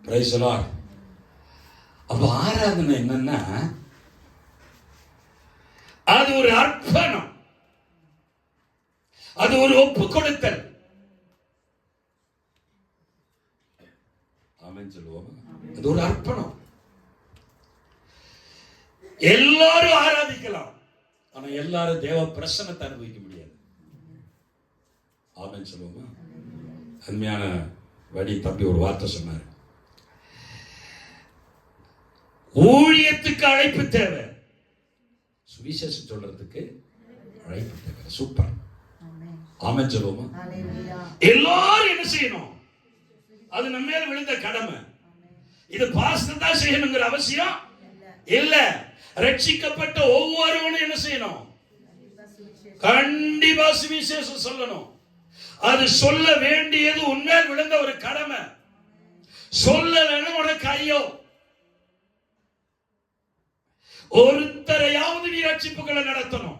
Praise the lord. அப்ப ஆராதனை என்னன்னா, அது ஒரு அர்ப்பணம், அது ஒரு ஒப்பு கொடுத்தல். ஆமென் சொல்லுவோம். அது ஒரு அர்ப்பணம். எல்லாரும் ஆராதிக்கலாம், ஆனா எல்லாரும் தேவ பிரசன்னத்தை அனுபவிக்க முடியாது. ஆமென் சொல்லுவோமா? அருமையான வடி தம்பி ஒரு வார்த்தை சொன்னார், ஊழியத்துக்கு அழைப்பு தேவை, சுவிசேஷம் சொல்றதுக்கு அழைப்பு தேவை. சூப்பர். ஆமென் சொல்லுவோமா? எல்லாரும் என்ன செய்யணும்? அது நம்ம மேல விழுந்த கடமை. இது பாஸ்டர் தான் செய்யணுங்கிற அவசியம் இல்ல. ரட்சிக்கப்பட்ட ஒவ்வொருவனும் என்ன செய்யணும்? கண்டிப்பா சுவிசேஷம் சொல்லணும். அது சொல்ல வேண்டியது உண்மையில் விழுந்த ஒரு கடமை. சொல்லலன்னு உனக்கு ஐயோ. ஒருத்தரையாவது நீ ரட்சிப்புகளை நடத்தணும்.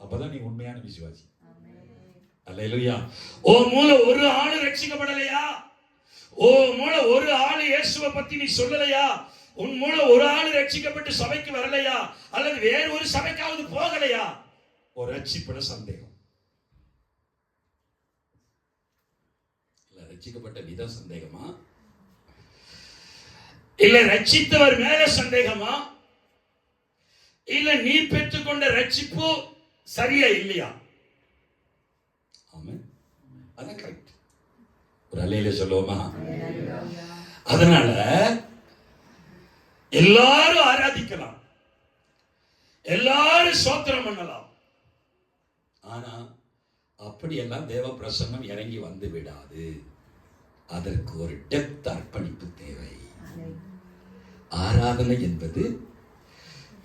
அப்பதான் நீ உண்மையான விசுவாசி. அல்லேலூயா. ஓ மூல ஒரு ஆளு ரட்சிக்கப்படலையா? ஓ மூல ஒரு ஆளு இயேசுவை பத்தி நீ சொல்லலையா? உன் மூலம் ஒரு ஆளு ரட்சிக்கப்பட்டு சபைக்கு வரலையா? அல்லது வேற ஒரு சபைக்காவது போகலையா? ஒரு ரட்சிப்பட சந்தேகம். இல்ல ரட்சிக்கப்பட்ட விதம் சந்தேகமா? இல்ல ரட்சித்தவர் மேல சந்தேகமா? இல்ல நீ பெற்றுக்கொண்ட ரட்சிப்பு சரியா இல்லையா? ஆமென். அதான் கரெக்ட். ஒரு அல்லேலூயா சொல்லுவோமா? அதனால எல்லாரும் ஆராதிக்கலாம், எல்லாரும் ஸ்தோத்திரம் பண்ணலாம். ஆனா அப்படியெல்லாம் தேவ பிரசன்னம் இறங்கி வந்து விடாது. அதற்கு ஒரு டெப்த் அர்ப்பணிப்பு தேவை. ஆராதனை என்பது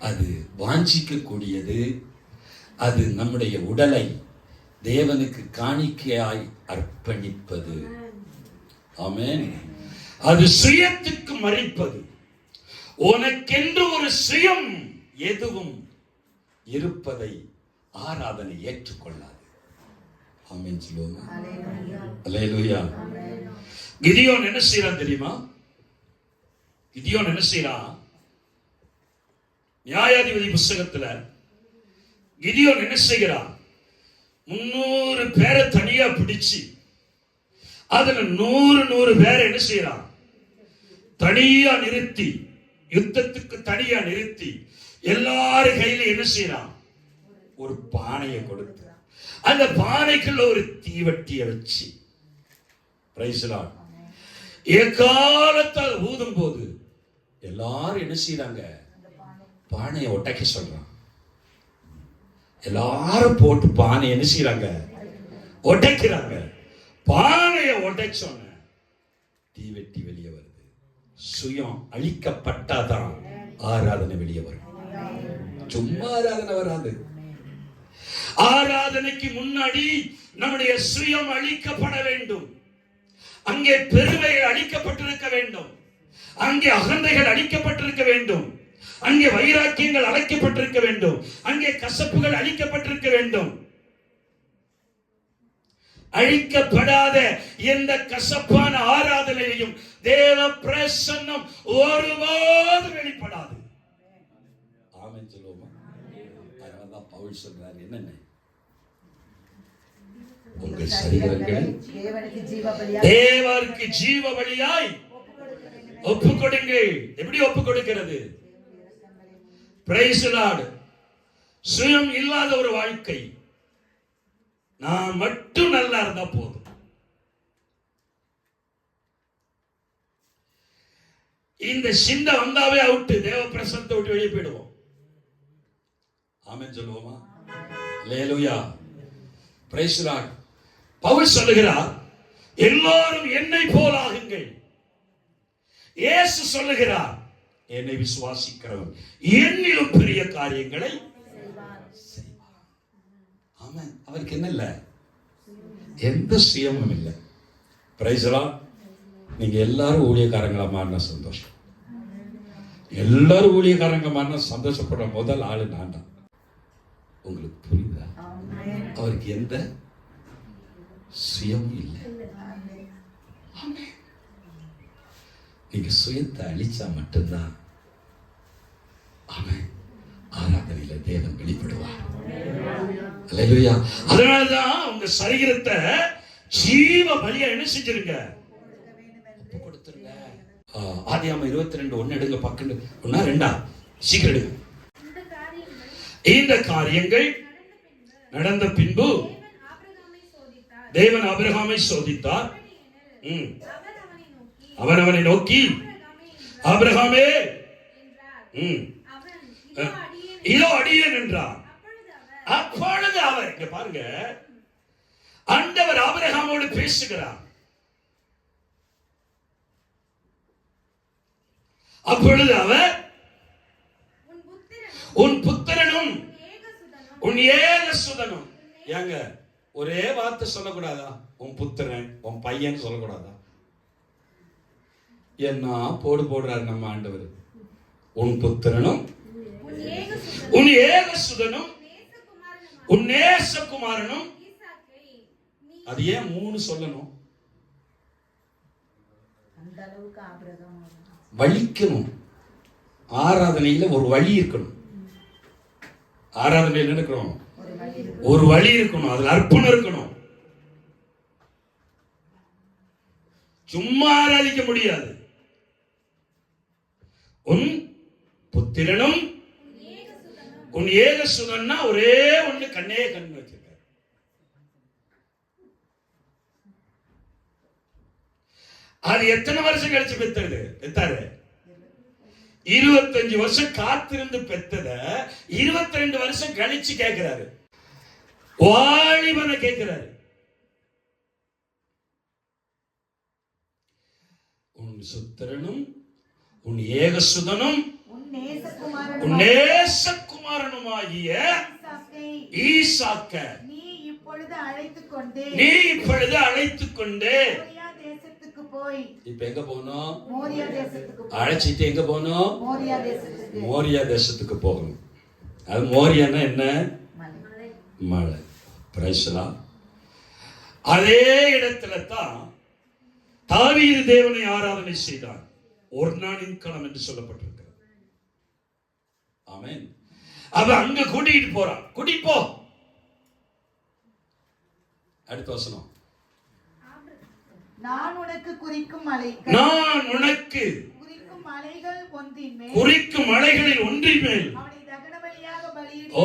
அது வாஞ்சிக்க கூடியது. அது நம்முடைய உடலை தேவனுக்கு காணிக்கையாய் அர்ப்பணிப்பது. ஆமென். அது சுயத்துக்கு மறிப்பது. உனக்கென்று ஒரு சுயம் எதுவும் இருப்பதை ஆராதனை ஏற்றுக்கொள்ளாது. ஆமென் சொல்லுவோமா? அல்லேலூயா. கிதியோன் என்ன செய்யறான் தெரியுமா? கிதியோன் என்ன செய்யறான்? நியாயாதிபதி புஸ்தகத்துல கிதியோன் என்ன செய்கிறான்? 300 பேரை தனியா பிடிச்சு அதுல 100 பேரை என்ன செய்யறான்? தனியா நிறுத்தி, யுத்தத்துக்கு தனியா நிறுத்தி எல்லாரும் கையில என்ன செய்யறான்? ஒரு பானையை கொடுத்து அந்த பானைக்குள்ள ஒரு தீவட்டிய வச்சு பிரைஸ் லார்ட் எக்காலத்தால் ஊதும் போது எல்லாரும் என்ன செய்யறாங்க? பானையை ஒட்டைக்க சொல்றான். எல்லாரும் போட்டு பானை என்ன செய்யறாங்க? ஒட்டைக்கிறாங்க. பானையை ஒட்டைச்சோன்ன தீவெட்டி வெளியே வருது. சுயம் அழிக்கப்பட்டாதான் ஆராதனை வெளியே வரும். சும்மா ஆராதனை வராது. ஆராதனைக்கு முன்னாடி நம்முடைய சுயம் அழிக்கப்பட வேண்டும். அங்கே பெருமைகள் அழிக்கப்பட்டிருக்க வேண்டும். அங்கே அகந்தைகள் அழிக்கப்பட்டிருக்க வேண்டும். அங்கே வைராக்கியங்கள் அழைக்கப்பட்டிருக்க வேண்டும். அங்கே கசப்புகள் அழிக்கப்பட்டிருக்க வேண்டும். அழிக்கப்படாத எந்த கசப்பான ஆராதனையும் தேவ பிரசன்னம் ஒருபோது வெளிப்படாது. ஆமென் சொல்லுவோமா? அதனாலதான் பவுல் சொல்றாரு, என்னென்ன உங்கள் சரீரங்களை தேவனுக்கு ஜீவ பலியாய் ஒப்பு கொடுங்கள். எப்படி ஒப்பு கொடுக்கிறது? Price the Lord. சுயம் இல்லாத ஒரு வாழ்க்கை. நான் மட்டும் நல்லா இருந்தா போதும். இந்த சிந்தை வந்தாவே அவுட்டு. தேவ பிரசன்னத்தை விட்டு வெளியே போயிடுவோம். ஆமென் சொல்லுவோமா? அல்லேலூயா. Praise the lord. பவுல் சொல்லுகிறார், எல்லாரும் என்னை போல் ஆகுங்கள். இயேசு சொல்லுகிறார், என்னை விசுவாசிக்கிறவன் என்னிலும் பெரிய காரியங்களை செய்வான். ஆமென். அவருக்கு என்ன இல்ல? எந்த சுயமும் இல்லை. Praise the Lord. நீங்க எல்லாரும் ஊழியக்காரங்களா மாறினா சந்தோஷம். எல்லாரும் ஊழியக்காரங்க மாறினா சந்தோஷப்படுற முதல் ஆளு நான் தான். உங்களுக்கு புரியுதா? அவருக்கு எந்த சுயமும் இல்லை. நீங்க சுயத்தை அழிச்சா மட்டும்தான் அவன் ஆராதனையில தேவன் வெளிப்படுவார். அல்லேலூயா. அதனாலதான் உங்க சரீரத்தை ஜீவ பலியா என்ன செஞ்சிருங்க? ஒப்பு கொடுத்துருங்க. ஆதியாகமம் 22:1 எடுங்க. பக்கம் 1-2 சீக்கிரம் எடுங்க. இந்த காரியங்கள் நடந்த பின்பு தேவன் ஆபிரகாமை சோதித்தார். அவன் அவனை நோக்கி, ஆபிரகாமே, இதோ அடியேன் என்றார். அப்பொழுது அவர், இங்க பாருங்க, ஆண்டவர் ஆபிரகாமோடு பேசுகிறார். அப்பொழுது அவர், உன் புத்திரனும் உன் ஏகசுதனும். ஏங்க ஒரே வார்த்தை சொல்லக்கூடாதா? உன் புத்திரன், உன் பையன் சொல்லக்கூடாதா? என்ன போடுறாரு நம்ம ஆண்டவர். உன் புத்திரனும் உன் ஏகசுதனும் உன் நேசகுமாரனும். அது ஏன் 3 சொல்லணும்? வலிக்கணும். ஆராதனையில ஒரு வழி இருக்கணும். ஆராதனையில் இருக்கணும், ஒரு வழி இருக்கணும், அதுல அர்ப்பணம் இருக்கணும். சும்மா ஆராதிக்க முடியாது. உன் புத்திரனும் உன் ஏகசுதன்னா ஒரே ஒண்ணு, கண்ணே கண்ணு வச்சிருக்காரு. அது எத்தனை வருஷம் கழிச்சு பெத்தாரு? 25 வருஷம் காத்திருந்து பெத்தத 22 வருஷம் கழிச்சு கேட்கிறாரு. வாலிபனை கேட்கிறாரு. உன் சுத்திரனும் உன் ஏகசுதனும் உன் நேசகுமாரனுமாகிய ஈசாக்க நீ இப்பொழுது அழைத்துக் கொண்டே இப்ப எங்க போகணும்? அழைச்சிட்டு எங்க போகணும்? மோரியா தேசத்துக்கு போகணும். அது மோரியான்னா என்ன? மலை. பிரைஸ்லா. அதே இடத்துல தான் தாவீது தேவனை ஆராதனை செய்தான். ஒர்னானின் களம் என்று சொல்லப்பட்டிருக்கிறது. ஆமென். அவ அங்க கூட்டிட்டு போறான். கூட்டிட்டு போ. அடுத்த வசனம். நான் உனக்கு குறிக்கும் மலைகள் குறிக்கும் மலைகளில் ஒன்றின் மேல் அவனை தகன பலியாக பலியிடு. ஓ,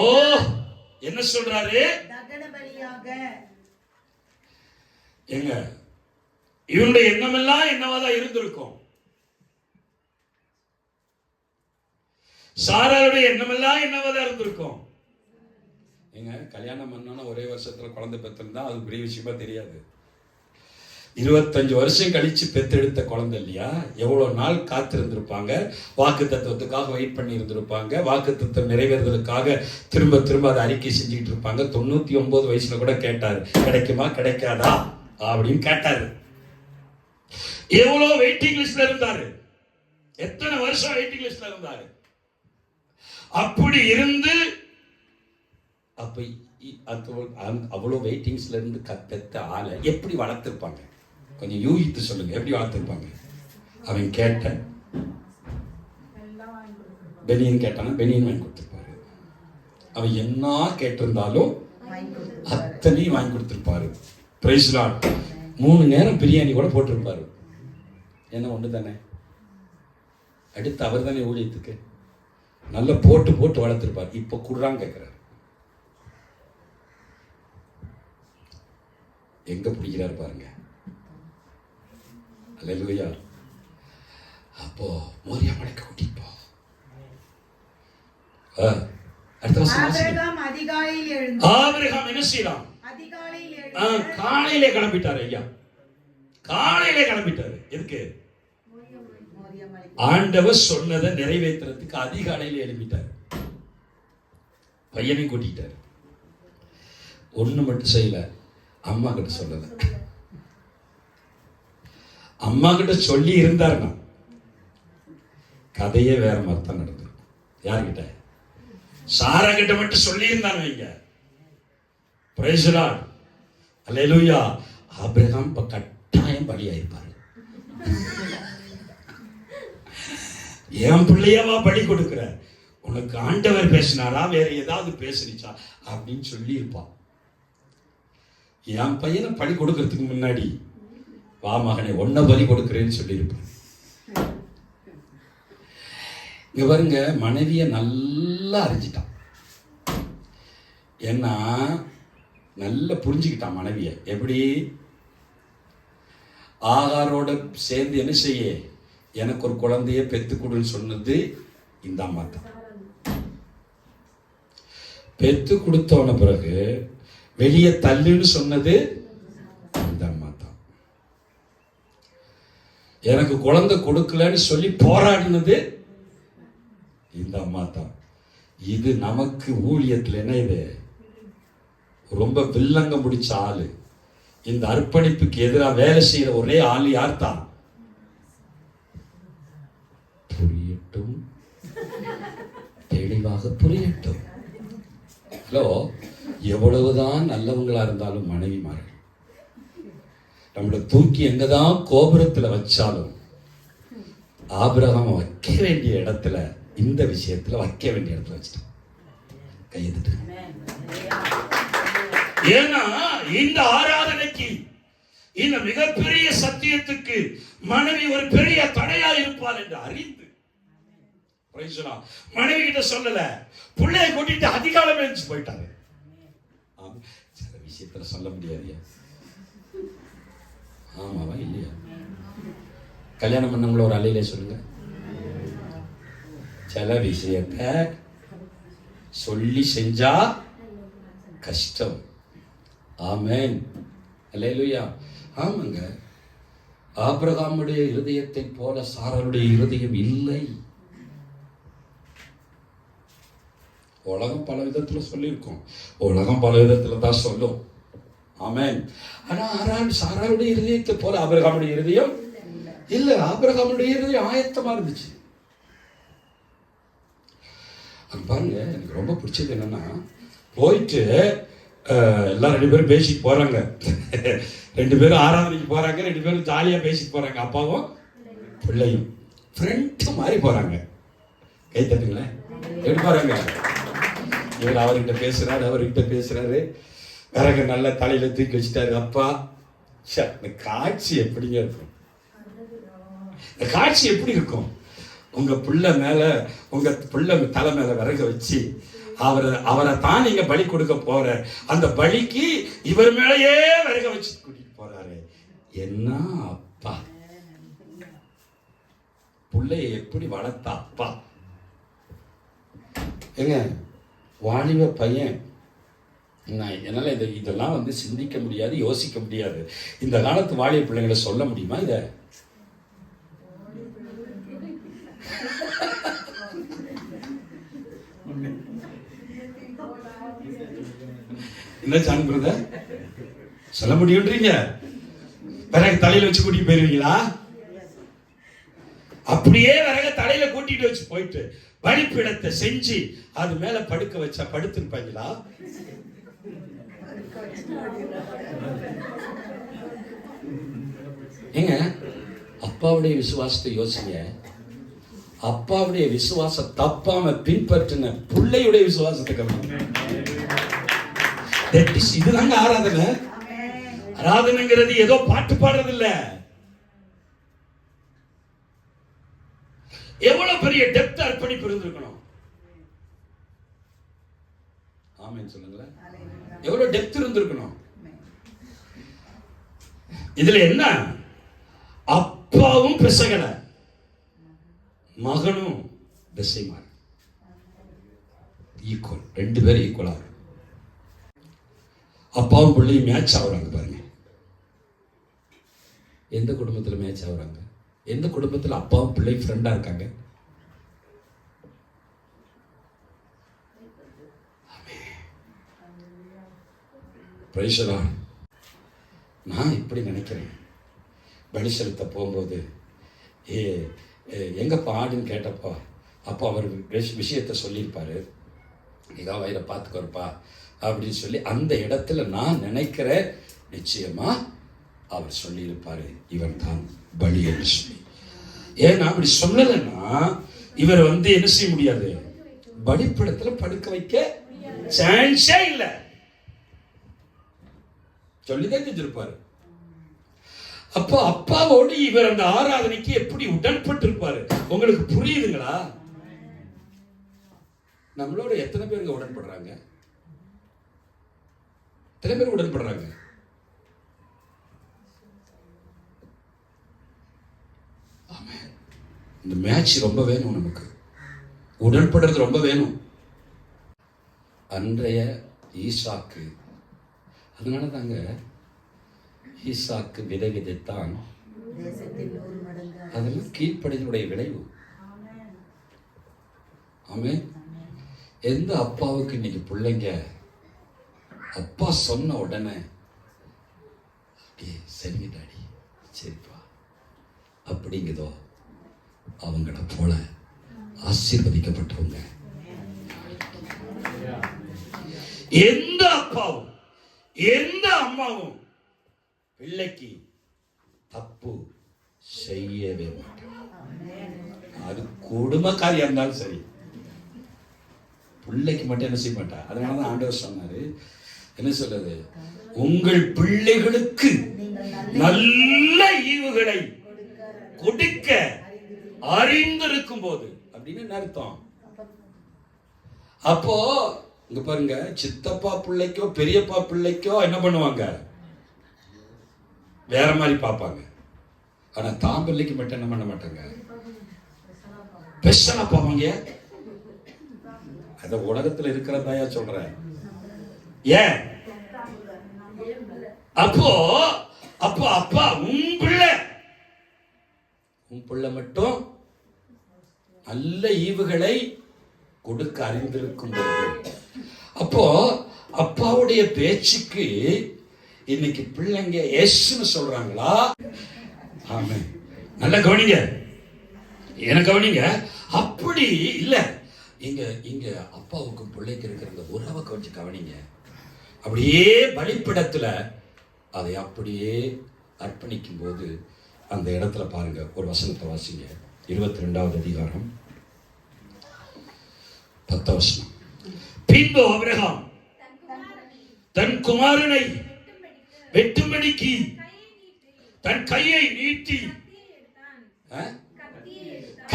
என்ன சொல்றாரு? தகன பலியாக. எங்க இவனுடைய எண்ணமெல்லாம் என்னவாதான் இருந்திருக்கும்? சாராருடைய எண்ணமெல்லாம் என்னவாதான் இருந்திருக்கும்? எங்க கல்யாணம் பண்ணோன்னா ஒரே வருஷத்துல குழந்தை பெற்றிருந்தா அது பெரிய விஷயமா தெரியாது. 25 வருஷம் கழிச்சு பெத்தெடுத்த குழந்தை இல்லையா? எவ்வளவு நாள் காத்திருந்திருப்பாங்க, வாக்கு தத்துவத்துக்காக வெயிட் பண்ணி இருந்திருப்பாங்க, வாக்கு தத்துவம் நிறைவேறுதலுக்காக திரும்ப திரும்ப அதை அறிக்கை செஞ்சுட்டு இருப்பாங்க. 99 வயசுல கூட கேட்டாரு, கிடைக்குமா கிடைக்காதா அப்படின்னு கேட்டாரு. எவ்வளவு வெயிட்டிங் லிஸ்ட்ல இருந்தாரு, எத்தனை வருஷம் வெயிட்டிங் லிஸ்ட்ல இருந்தாரு. அப்படி இருந்து அப்ப அவ்வளவு வெயிட்டிங்ஸ்ல இருந்து பெத்த ஆளை எப்படி வளர்த்திருப்பாங்க? கொஞ்சம் யூகித்து சொல்லுங்க, எப்படி வளர்த்திருப்பாங்க? அவன் கேட்ட பெனியன் கேட்டானா பெனியன் வாங்கி கொடுத்திருப்பாரு. அவன் என்ன கேட்டிருந்தாலும் அத்தனையும் வாங்கி கொடுத்திருப்பாரு. Price Lord. 3 நேரம் பிரியாணி கூட போட்டிருப்பாரு. என்ன ஒன்று தானே. அடுத்து அவர் தானே ஊழியத்துக்கு நல்லா போட்டு போட்டு வளர்த்திருப்பார். இப்போ குடுறான்னு கேட்கிறார். எங்க பிடிக்கிறார் பாருங்க. அல்லேலூயா. அப்போ மோரியா மலைக்கு கூட்டிட்டு போ. ஆபிரகாம் என்ன செய்யலாம்? காலையிலே கிளம்பிட்டாரு. ஐயா காலையிலே கிளம்பிட்டாரு. எதுக்கு? ஆண்டவர் சொன்னதை நிறைவேற்றுறதுக்கு அதிகாலையில எழுப்பிட்டார். பையனை கூட்டிட்டார். ஒண்ணு மட்டும் செய்யல, அம்மா கிட்ட சொல்லல. அம்மா கிட்ட சொல்லி இருந்தாருன்னா கதையே வேற மாதிரி தான் நடந்திருக்கும். யார்கிட்ட? சாரா கிட்ட மட்டும் சொல்லி இருந்தாங்க. வைங்க. Price the lord. Hallelujah. Abraham இப்ப கட்டாயம் பலியாயிருப்பாரு. என் பிள்ளையவா பலி கொடுக்கிற, உனக்கு ஆண்டவர் பேசினாரா வேற ஏதாவது பேசுனிச்சா அப்படின்னு சொல்லி இருப்பான். என் பையனை பலி கொடுக்கறதுக்கு முன்னாடி வா மகனை ஒன்ன பலி கொடுக்கிறேன்னு சொல்லியிருப்பான். இங்க பாருங்க, மனைவிய நல்லா அறிஞ்சிட்டான். ஏன்னா நல்லா புரிஞ்சுக்கிட்டான் மனைவிய. எப்படி? ஆகாரோட சேர்ந்து என்ன செய்ய, எனக்கு ஒரு குழந்தைய பெத்துக்கொடுன்னு சொன்னது இந்த அம்மா தான். பெத்து கொடுத்தவன பிறகு வெளியே தள்ளுன்னு சொன்னது இந்த அம்மா தான். எனக்கு குழந்தை கொடுக்கலன்னு சொல்லி போராடினது இந்த அம்மா தான். இது நமக்கு ஊழியத்தில் என்ன, இது ரொம்ப வில்லங்கம் பிடிச்ச ஆளு. இந்த அர்ப்பணிப்புக்கு எதிராக வேலை செய்யற ஒரே ஆள் யார் தான்? புரியட்டும், தெளிவாக தெளிவாக புரியட்டும். ஹலோ, எவ்வளவுதான் நல்லவங்களா இருந்தாலும் மனைவிமார்கள் நம்மளை தூக்கி எங்கதான் கோபுரத்துல வச்சாலும் ஆபிரகாம் வைக்க வேண்டிய இடத்துல, இந்த விஷயத்துல வைக்க வேண்டிய இடத்துல வச்சுட்டான். கையெழுத்து. ஏன்னா இந்த ஆராதனைக்கு, இந்த மிகப்பெரிய சத்தியத்துக்கு மனைவி ஒரு பெரிய தடையா இருப்பார் என்று அறிந்து மனைவி கிட்ட சொல்லல, பிள்ளைய கூட்டிட்டு அதிகாலம் எழுந்து போயிட்டாரு. சில விஷயத்துல சொல்ல முடியாது. ஆமாவா இல்லையா? கல்யாணம் பண்ணவங்கள ஒரு அலையிலே சொல்லுங்க. சில விஷயத்த சொல்லி செஞ்சா கஷ்டம். ஆமென், அல்லேலூயா. ஆமாங்க, ஆபிரகாமுடைய இருதயத்தை போல சாராளுடைய இருதயம் இல்லை. உலகம் பல விதத்துல சொல்லியிருக்கோம், உலகம் பல விதத்துல தான் சொல்லும். ஆமென். ஆனா சாராளுடைய இருதயத்தை போல ஆபிரகாமுடைய இருதயம் இல்ல. ஆபிரகாமுடைய இருதயம் ஆயத்தமா இருந்துச்சு. பாருங்க, எனக்கு ரொம்ப பிடிச்சது என்னன்னா, போயிட்டு எல்லாம் 2 பேரும் பேசிட்டு போறாங்க. 2 பேரும் ஆராதனைக்கு போறாங்க, 2 பேரும் ஜாலியா பேசிட்டு போறாங்க. அப்பாவும் பிள்ளையும் ஃப்ரெண்ட் மாதிரி போறாங்க. கை தட்டுங்களேன். எப்படி போறாங்க? இவர் அவர்கிட்ட பேசுறாரு, அவர்கிட்ட பேசுறாரு. விறகு நல்ல தலையில தூக்கி வச்சுட்டாரு அப்பா. இந்த காட்சி எப்படிங்க இருக்கும்? இந்த காட்சி எப்படி இருக்கும்? உங்க பிள்ளை மேல, உங்க பிள்ளை தலை மேல விறக வச்சு அவரை தான் நீங்க பலி கொடுக்க போற, அந்த பலிக்கு இவர் மேலேயே விறக வச்சு கூட்டிட்டு போறாரு. என்ன அப்பா! பிள்ளைய எப்படி வளர்த்த அப்பா! ஏங்க, வாலிப பையன், என்னால இதெல்லாம் சிந்திக்க முடியாது, யோசிக்க முடியாது. இந்த காலத்து வாலிப பிள்ளைங்களை சொல்ல முடியுமா இத? என்ன சான்பிரத சொல்ல முடியும்ன்றீங்க? விறகு தலையில வச்சு கூட்டிட்டு போயிருவீங்களா? அப்படியே விறக தலையில கூட்டிட்டு வச்சு போயிட்டு பலிப்பீடத்தை செஞ்சு அது மேல படுக்க வச்சா படுத்திருப்பாங்களா? ஏங்க, அப்பாவுடைய விசுவாசத்தை யோசிங்க. அப்பாவுடைய விசுவாசம் தப்பாம பின்பற்றின பிள்ளையுடைய விசுவாசத்தை கவனிங்க. இதுதாங்க ஆராதனை. ஆராதனைங்கிறது ஏதோ பாட்டு பாடுறது இல்ல. எவ்வளவு பெரிய டெப்த் அர்ப்பணிப்பு இருந்திருக்கணும். ஆமென் சொல்லுங்களேன். எவ்வளவு டெப்த் இருந்திருக்கணும். இதுல என்ன? அப்பாவும் பிசகல, மகனும் திசை மாறி ஈக்குவல். 2 பேரும் ஈக்குவலா. அப்பாவும் பிள்ளையும் மேட்ச் ஆகுறாங்க. பாருங்க, எந்த குடும்பத்துல மேட்ச் ஆகுறாங்க? எந்த குடும்பத்துல அப்பாவும் பிள்ளை ஃப்ரெண்டா இருக்காங்க? நான் இப்படி நினைக்கிறேன். பலி செலுத்த போகும்போது எங்கப்பா ஆடுன்னு கேட்டப்பா அப்பா அவர் விஷயத்த சொல்லியிருப்பாரு, ஏதாவது வயிறை பார்த்துக்கோப்பா அப்படின்னு சொல்லி அந்த இடத்துல நான் நினைக்கிறேன் நிச்சயமா அவர் சொல்லியிருப்பாரு, இவன் தான் பலி என்று சொல்லி. ஏன்னா அப்படி சொல்லலைன்னா இவர் என்ன செய்ய முடியாது, பலிப்பீடத்துல படுக்க வைக்க சான்ஸே இல்லை. சொல்லிதான் செஞ்சிருப்பாரு. அப்போ அப்பாவோடு இவர் அந்த ஆராதனைக்கு எப்படி உடன்பட்டு இருப்பாரு? உங்களுக்கு புரியுதுங்களா? நம்மளோட எத்தனை பேருங்க உடன்படுறாங்க? எத்தனை பேர் உடன்படுறாங்க? இந்த மேட்ச் ரொம்ப வேணும் நமக்கு, உடன்படுறது ரொம்ப வேணும். அன்றைய ஈசாக்கு, அதனால தாங்க ஈசாக்கு விதை விதைத்தான், அதெல்லாம் கீழ்ப்படிதலுடைய விளைவு. ஆமென். எந்த அப்பாவுக்கு இன்னைக்கு பிள்ளைங்க அப்பா சொன்ன உடனே சரிங்க டாடி சரிப்பா அப்படிங்குதோ, அவங்கள போல ஆசீர்வதிக்கப்பட்டவங்க எந்த அப்பாவும் எந்த அம்மாவும் பிள்ளைக்கு தப்பு செய்யவே மாட்டாங்க. அது குடும்பக்காரியா இருந்தாலும் சரி, பிள்ளைக்கு மட்டும் என்ன செய்ய மாட்டா. அதனாலதான் ஆண்டவர் சொன்னாரு, என்ன சொல்றது, உங்கள் பிள்ளைகளுக்கு நல்ல ஈவுகளை கொடுக்க அறிந்திருக்கும் போது அப்படின்னு என்ன அர்த்தம். அப்போ இங்க பாருங்க, சித்தப்பா பிள்ளைக்கோ பெரியப்பா பிள்ளைக்கோ என்ன பண்ணுவாங்க, வேற மாதிரி பார்ப்பாங்க. ஆனா தான் பிள்ளைக்கு மட்டும் என்ன பண்ண மாட்டாங்க, ஸ்பெஷலா பார்ப்பாங்க. அத உலகத்துல இருக்கிறதாயா சொல்றேன். ஏன் அப்போ அப்போ அப்பா உன் பிள்ளை மட்டும் நல்ல ஈவுகளை கொடுக்க அறிந்திருக்கும் போது, அப்போ அப்பாவுடைய பேச்சுக்கு இன்னைக்கு பிள்ளைங்க எஸ்ன்னு சொல்றாங்களா? ஆமென். நல்ல கவனிங்க, என்ன கவனிங்க. அப்படி இல்ல, இங்க இங்க அப்பாவுக்கும் பிள்ளைக்கு இருக்கிற இந்த உறவை கொஞ்சம் கவனிங்க. அப்படியே பலிப்பிடத்துல அதை அப்படியே அர்ப்பணிக்கும் போது அந்த இடத்துல பாருங்க, ஒரு வசனத்தை வாசிங்க. 22வது அதிகாரம் 10 வசனம். பின்பு ஆபிரகாம் தன் குமாரனை வெட்டும்படிக்கு தன் கையை நீட்டி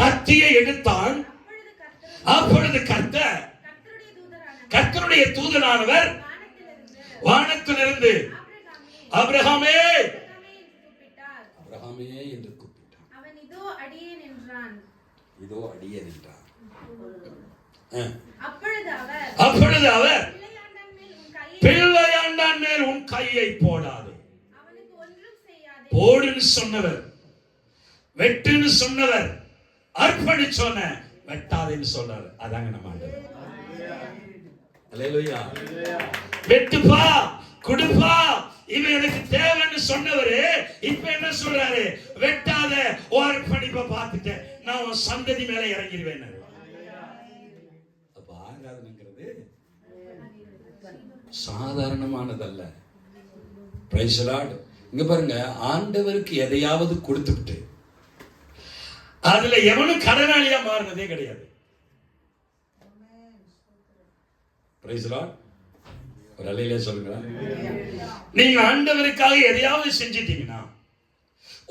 கத்தியை எடுத்தான். அப்பொழுது கர்த்தருடைய தூதனானவர் வானத்திலிருந்து ஆபிரகாமே ஆபிரகாமே என்று கூப்பிட்டார். அவன் இதோ அடியேன் என்றான். அப்பொழுது அவர் பிள்ளையாண்டான் மேல் உன் கையை போடாதே. போடுன்னு சொன்னவர், வெட்டுன்னு சொன்னவர், அர்ப்பணி சொன்ன வெட்டாதேன்னு சொல்றாரு. அதாங்க நம்ம ஆண்டவர். அல்லேலூயா. வெட்டுப்பா கொடுப்பா இவன் எனக்கு தேவைன்னு சொன்னவரு இப்ப என்ன சொல்றாரு, வெட்டாத, அர்ப்பணிப்ப பார்த்துட்டேன், நான் உன் சந்ததி மேல இறங்கிடுவேன். அப்ப ஆராதனைங்கிறது சாதாரணமானதல்ல. Price the Lord. இங்க பாருங்க, ஆண்டவருக்கு எதையாவது கொடுத்துட்டு அதுல எவனும் கடனாளியா மாறினதே கிடையாது. Price the Lord. ஒரு அல்லேலூயா சொல்லுங்க. நீங்க ஆண்டவருக்காக எதையாவது செஞ்சிட்டீங்கன்னா,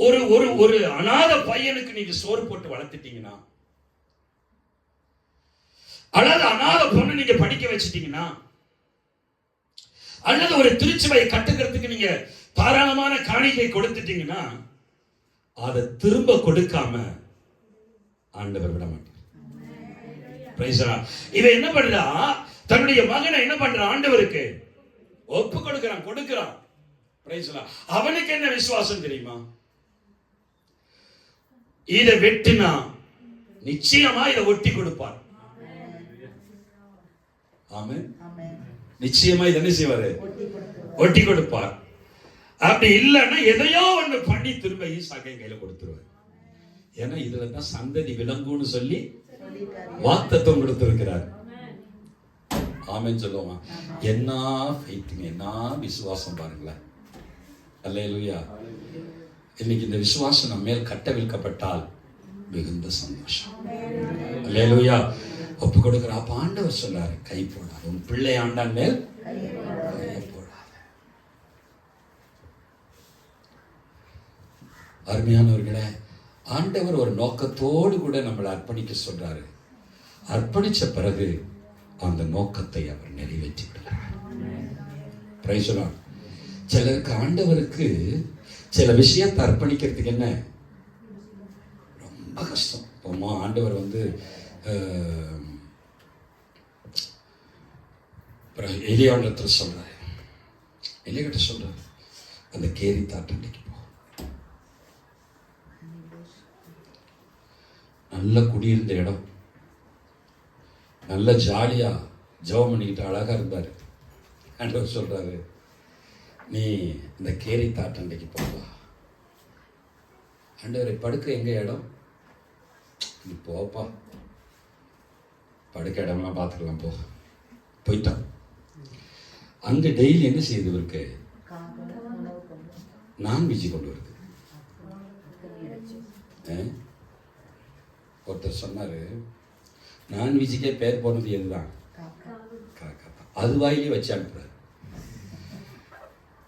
ஒரு ஒரு ஒரு அநாத பையனுக்கு நீங்க சோறு போட்டு வளர்த்துட்டீங்கன்னா, அல்லது அநாத பொண்ணு நீங்க படிக்க வச்சிட்டீங்கன்னா, அல்லது ஒரு திருச்சபையை கட்டுக்கிறதுக்கு நீங்க தாராளமான காணிக்கை கொடுத்துட்டீங்கன்னா, அதை திரும்ப கொடுக்காம ஆண்டவர் விட மாட்டார். Price the Lord. இவன் என்ன பண்றா, தன்னுடைய மகனை என்ன பண்றான், ஆண்டவருக்கு ஒப்பு கொடுக்கிறான். Price the Lord. அவனுக்கு என்ன விசுவாசம் தெரியுமா, இதை வெட்டினா நிச்சயமா இதை ஒட்டி கொடுப்பார். ஆமென். நிச்சயமா இதை என்ன செய்வாரு, ஒட்டி கொடுப்பார். அப்படி இல்லைன்னா எதையோ ஒண்ணு பண்ணி திரும்ப ஈசாக்கை கையில கொடுத்துருவார். ஏன்னா இதுல தான் சந்ததி விளங்கும்னு சொல்லி வாக்குத்தத்தம் கொடுத்திருக்கிறார். ஆமென் சொல்லுவான். என்ன ஃபெய்த், என்ன விசுவாசம் பாருங்களேன். அல்லேலூயா. இன்னைக்கு இந்த விசுவாசம் நம்ம மேல் கட்டவிழ்க்கப்பட்டால் மிகுந்த சந்தோஷம். அல்லேலூயா. ஒப்பு கொடுக்கிற அப்ப ஆண்டவர் சொல்றாரு, கை போடாத, உன் பிள்ளை ஆண்டான் மேல் கையை போடாத. அருமையானவர்களே, ஆண்டவர் ஒரு நோக்கத்தோடு கூட நம்மளை அர்ப்பணிக்க சொல்றாரு. அர்ப்பணிச்ச பிறகு அந்த நோக்கத்தை அவர் நிறைவேற்றி விடுகிறார். Price the Lord. சிலருக்கு ஆண்டவருக்கு சில விஷயத்தை அர்ப்பணிக்கிறதுக்கு என்ன ரொம்ப கஷ்டம். இப்போ ஆண்டவர் வந்து எலியாண்டத்துல சொல்றாரு, எலியாட்ட சொல்றாரு, அந்த கேரி தாட்டண்டைக்கு போ, நல்ல குடியிருந்த இடம், நல்ல ஜாலியா ஜெபம் பண்ணிக்கிட்டு அழகா இருந்தாரு. ஆண்டவர் சொல்றாரு, நீ இந்த கேரி தாட்டண்டைக்கு போவா. ஆண்டவரை படுக்க எங்க இடம், நீ போப்பா, படுக்க இடம்லாம் பார்த்துக்கலாம் போ. போயிட்டான். அங்கே டெய்லி என்ன செய்யுது இவருக்கு? நான்வெஜ் கொண்டு வருது. ஒருத்தர் சொன்னார், நான்வெஜ்ஜுக்கே பேர் போனது எதுதான்? காக்கா தான். அது வாயிலே வச்சு அனுப்புறாரு.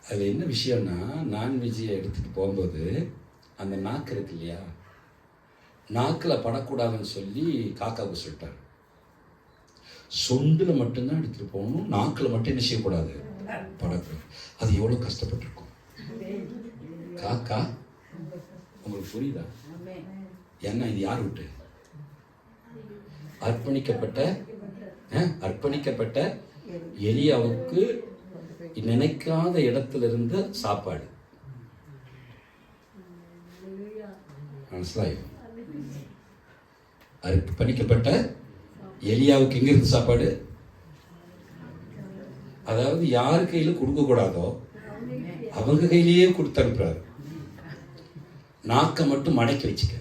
அது என்ன விஷயம்னா, நான்வெஜ்ஜை எடுத்துகிட்டு போகும்போது அந்த நாக்கு இருக்கு இல்லையா, நாக்கில் படக்கூடாதுன்னு சொல்லி காக்காவுக்கு சொல்லிட்டார். சொண்டில் மட்டும்தான் எடுத்துகிட்டு போகணும், நாக்கில் மட்டும் என்ன செய்யக்கூடாது, படக்கூடாது. அது எவ்வளோ கஷ்டப்பட்டிருக்கும் காக்கா. உங்களுக்கு புரியுதா? ஏன்னா இது யார் விட்டு அர்ப்பணிக்கப்பட்ட எலியாவுக்கு நினைக்காத இடத்துல இருந்த சாப்பாடு. அர்ப்பணிக்கப்பட்ட எலியாவுக்கு எங்க இருந்து சாப்பாடு? அதாவது யார் கையில கொடுக்க கூடாதோ அவங்க கையிலேயே கொடுத்து அனுப்புறாரு. நாக்கை மட்டும் மடக்கி வச்சுக்க,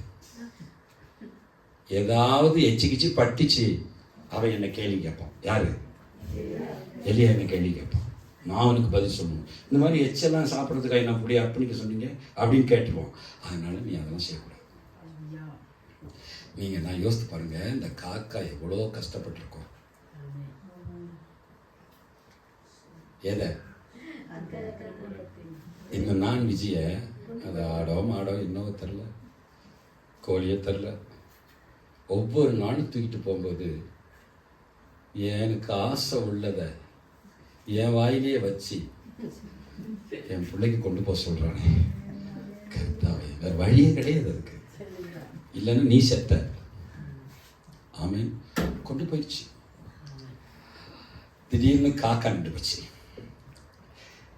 ஏதாவது எச்சிக்கிச்சு பட்டிச்சு அவன் என்ன கேள்வி கேட்பான். யாரு? எலியா என்ன கேள்வி கேட்பான். நான் அவனுக்கு பதில் சொல்லணும். இந்த மாதிரி எச்செல்லாம் சாப்பிட்றதுக்காக நான் அப்படியே அர்ப்பணிக்க சொன்னீங்க அப்படின்னு கேட்டுருவோம். அதனால நீ அதெல்லாம் செய்யக்கூடாது. நீங்கள் நான் யோசித்து பாருங்க, இந்த காக்கா எவ்வளோ கஷ்டப்பட்டிருக்கோம். எதை? இந்த நான் விஜய அது ஆடோ மாடோ என்னவோ தெரில, கோழியோ தெரில, ஒவ்வொரு நாளும் தூக்கிட்டு போகும்போது எனக்கு ஆசை உள்ளதை என் வாயிலேயே வச்சு என் பிள்ளைக்கு கொண்டு போக சொல்கிறானே கர்த்தாவே, வேற வழியே கிடையாது அதுக்கு. இல்லைன்னா நீ செத்த. ஆமீன். கொண்டு போயிடுச்சு. திடீர்னு காக்கா நின்று போச்சு.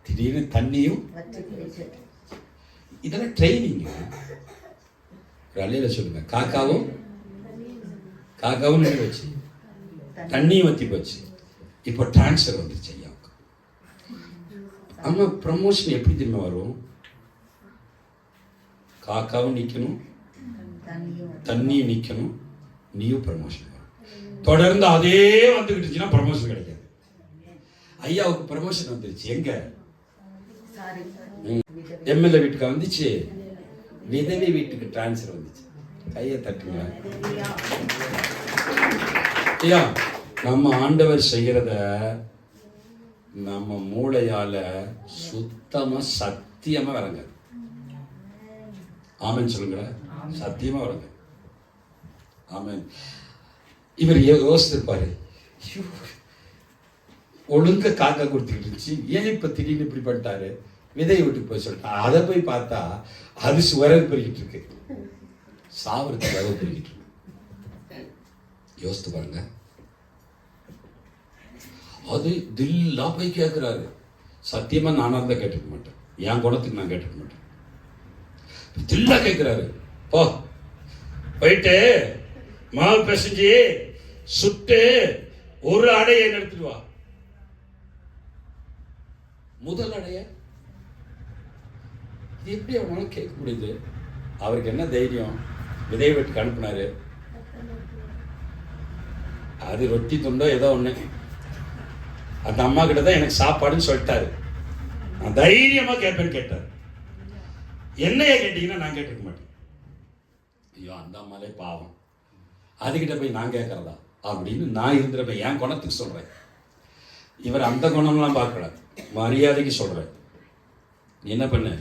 திடீர்னு தண்ணியும். இதெல்லாம் ட்ரைனிங். ஒரு அள்ளையில சொல்லுங்க, காக்காவும் நின்று போச்சு, தண்ணியும் வத்தி போச்சு. இப்போ டிரான்ஸ்ஃபர் வந்துருச்சு ஐயாவுக்கு. ஆமா, ப்ரமோஷன் எப்படி திரும்ப வரும்? காக்காவும் நிற்கணும், தண்ணியும் நிற்கணும், நீயும் ப்ரமோஷன் வரும். தொடர்ந்து அதே வந்துகிட்டு இருந்துச்சுன்னா ப்ரமோஷன் கிடைக்காது. ஐயாவுக்கு ப்ரமோஷன் வந்துருச்சு. எங்க? எம்எல்ஏ வீட்டுக்கு வந்துச்சு, விதவை வீட்டுக்கு டிரான்ஸ்ஃபர் வந்துச்சு. கையை தட்டுங்க ஐயா. நம்ம ஆண்டவர் செய்கிறத நம்ம மூளையால சுத்தமா சத்தியமா வரங்க. ஆமென் சொல்லுங்க. சத்தியமா வரங்க. ஆமென். இவர் யோசிச்சிருப்பாரு, ஒழுங்க காக்கா கொடுத்துக்கிட்டு இருந்துச்சு, ஏன் இப்ப திடீர்னு இப்படி பண்ணிட்டாரு, விதையை விட்டு போய் சொல்லிட்டான். அதை போய் பார்த்தா அது வரவு பெருகிட்டு இருக்கு, சாவரத்துக்கு வரவு பெருகிட்டு இருக்கு. யோசித்து பாருங்க. அது தில்லா போய் கேட்கிறாரு. சத்தியமா நானா இருந்தா கேட்டுக்க மாட்டேன், என் குணத்துக்கு நான் கேட்டுக்க மாட்டேன். தில்லா கேட்கிறாரு, போ போயிட்டு மாவு பிசைஞ்சு சுட்டு ஒரு அடையை எடுத்துட்டு வா. முதல் அடைய இது எப்படி அவனால கேட்க முடியுது? அவருக்கு என்ன தைரியம்? விதை வீட்டுக்கு அனுப்புனாரு. அது ரொட்டி துண்டோ ஏதோ ஒண்ணு, அந்த அம்மா கிட்ட தான் எனக்கு சாப்பாடுன்னு சொல்லிட்டாரு. நான் தைரியமா கேட்பேன்னு கேட்டார். என்னைய கேட்டீங்கன்னா நான் கேட்டுக்க மாட்டேன். ஐயோ அந்த அம்மாலே பாவம், அதுகிட்ட போய் நான் கேட்கறதா அப்படின்னு நான் இருந்துருப்பேன். என் குணத்துக்கு சொல்றேன். இவர் அந்த குணம்லாம் பார்க்கல, மரியாதைக்கு சொல்றேன். நீ என்ன பண்ணு,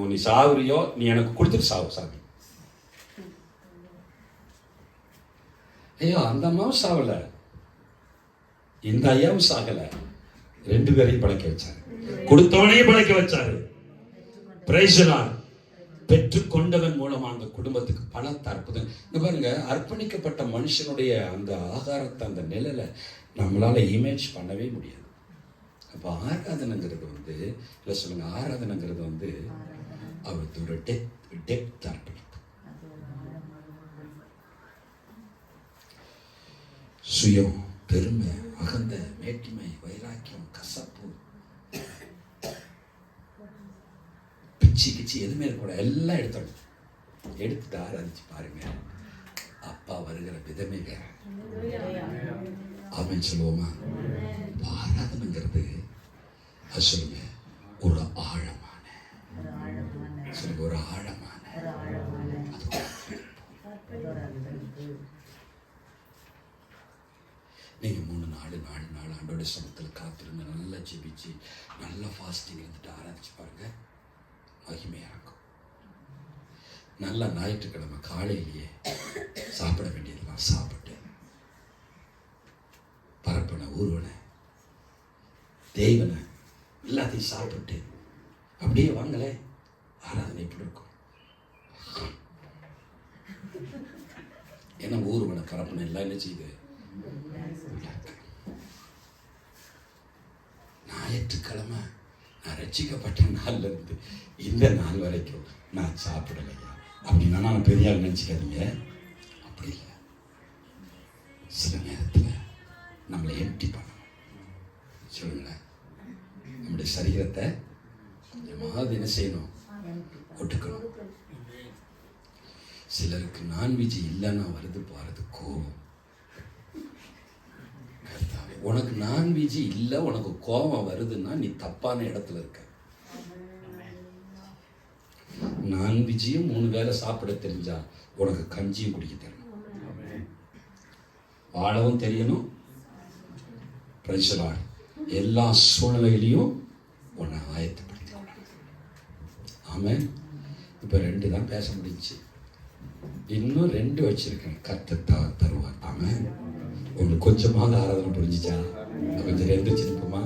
நீ சாவுறியோ நீ எனக்கு கொடுத்துட்டு சாவு சாமி. ஐயோ அந்த அம்மாவும் சாவல, இந்த ஐயாவும் சாகல, ரெண்டு பேரையும் படைக்க வச்சாரு. கொடுத்தவனையும் படைக்க வச்சாரு. Price Lord. பெற்றுக்கொண்டவன் மூலமா அந்த குடும்பத்துக்கு பல அற்புதம். இங்க பாருங்க, அர்ப்பணிக்கப்பட்ட மனுஷனுடைய அந்த ஆகாரத்தை, அந்த நிழலை நம்மளால இமேஜ் பண்ணவே முடியாது. அப்ப ஆராதனைங்கிறது வந்து இல்லை சொல்லுங்க, ஆராதனைங்கிறது வந்து அவருக்கு ஒரு டெப்த் அர்ப்பணிப்பு. சுயம், பெருமை, அகந்த, மேட்டிமை, வைராக்கியம், கசப்பு, பிச்சி கிச்சி எதுவுமே கூட எல்லாம் எடுத்துட்டு ஆராதிச்சு பாருங்க. அப்பா வருகிற விதமே வேற. ஆமென் சொல்லுவோமா? ஆராதனைங்கிறது அது சொல்லுங்க ஒரு ஆழமான, சொல்லுங்க ஒரு ஆழமான, நீங்க 3 நாள் ஆண்டோட சமத்தில் காத்திருந்து நல்லா ஜெபிச்சு நல்லா ஃபாஸ்டிங் இருந்துட்டு ஆராதிச்சு பாருங்க, மகிமையா இருக்கும். நல்லா ஞாயிற்றுக்கிழமை காலையிலேயே சாப்பிட வேண்டியதெல்லாம் சாப்பிட்டு பரப்பனை ஊர்வனை தேவனை எல்லாத்தையும் சாப்பிட்டு அப்படியே வாங்களே, ஆராதனை இப்படி இருக்கும். ஏன்னா ஊர்வனை பரப்பனை எல்லாம் என்ன செய்யுது? ஞாயிற்றுக்கிழமை நான் ரட்சிக்கப்பட்ட நாள்ல இருந்து இந்த நாள் வரைக்கும் நான் சாப்பிடலையா அப்படின்னா நான் பெரிய ஆள் நினைச்சுக்காதீங்க. அப்படி இல்லை. சில நேரத்தில் நம்மளை எம்டி பண்ணணும். சொல்லுங்களேன், நம்முடைய சரீரத்தை கொஞ்சமாவது என்ன செய்யணும்? ஒட்டுக்கணும். சிலருக்கு நான்வெஜ் இல்லைன்னா வருது பாருது கோபம். உனக்கு நான்வெஜ் இல்லை, உனக்கு கோபம் வருதுன்னா நீ தப்பான இடத்துல இருக்க. நான்வெஜ்ஜையும் 3 வேளை சாப்பிட தெரிஞ்சா உனக்கு கஞ்சியும் குடிக்க தெரியணும், வாழவும் தெரியணும். பிரைசலார் எல்லா சூழ்நிலையிலையும் உன்னை ஆயத்தப்படுத்திக்கணும். ஆமென். இப்போ 2 தான் பேச முடிஞ்சு, இன்னும் 2 வச்சிருக்கேன். கர்த்தர் தருவார். ஆமென். உங்களுக்கு கொஞ்சமாவது ஆராதனை புரிஞ்சிச்சா? கொஞ்சம் 2 வச்சிருப்போமா?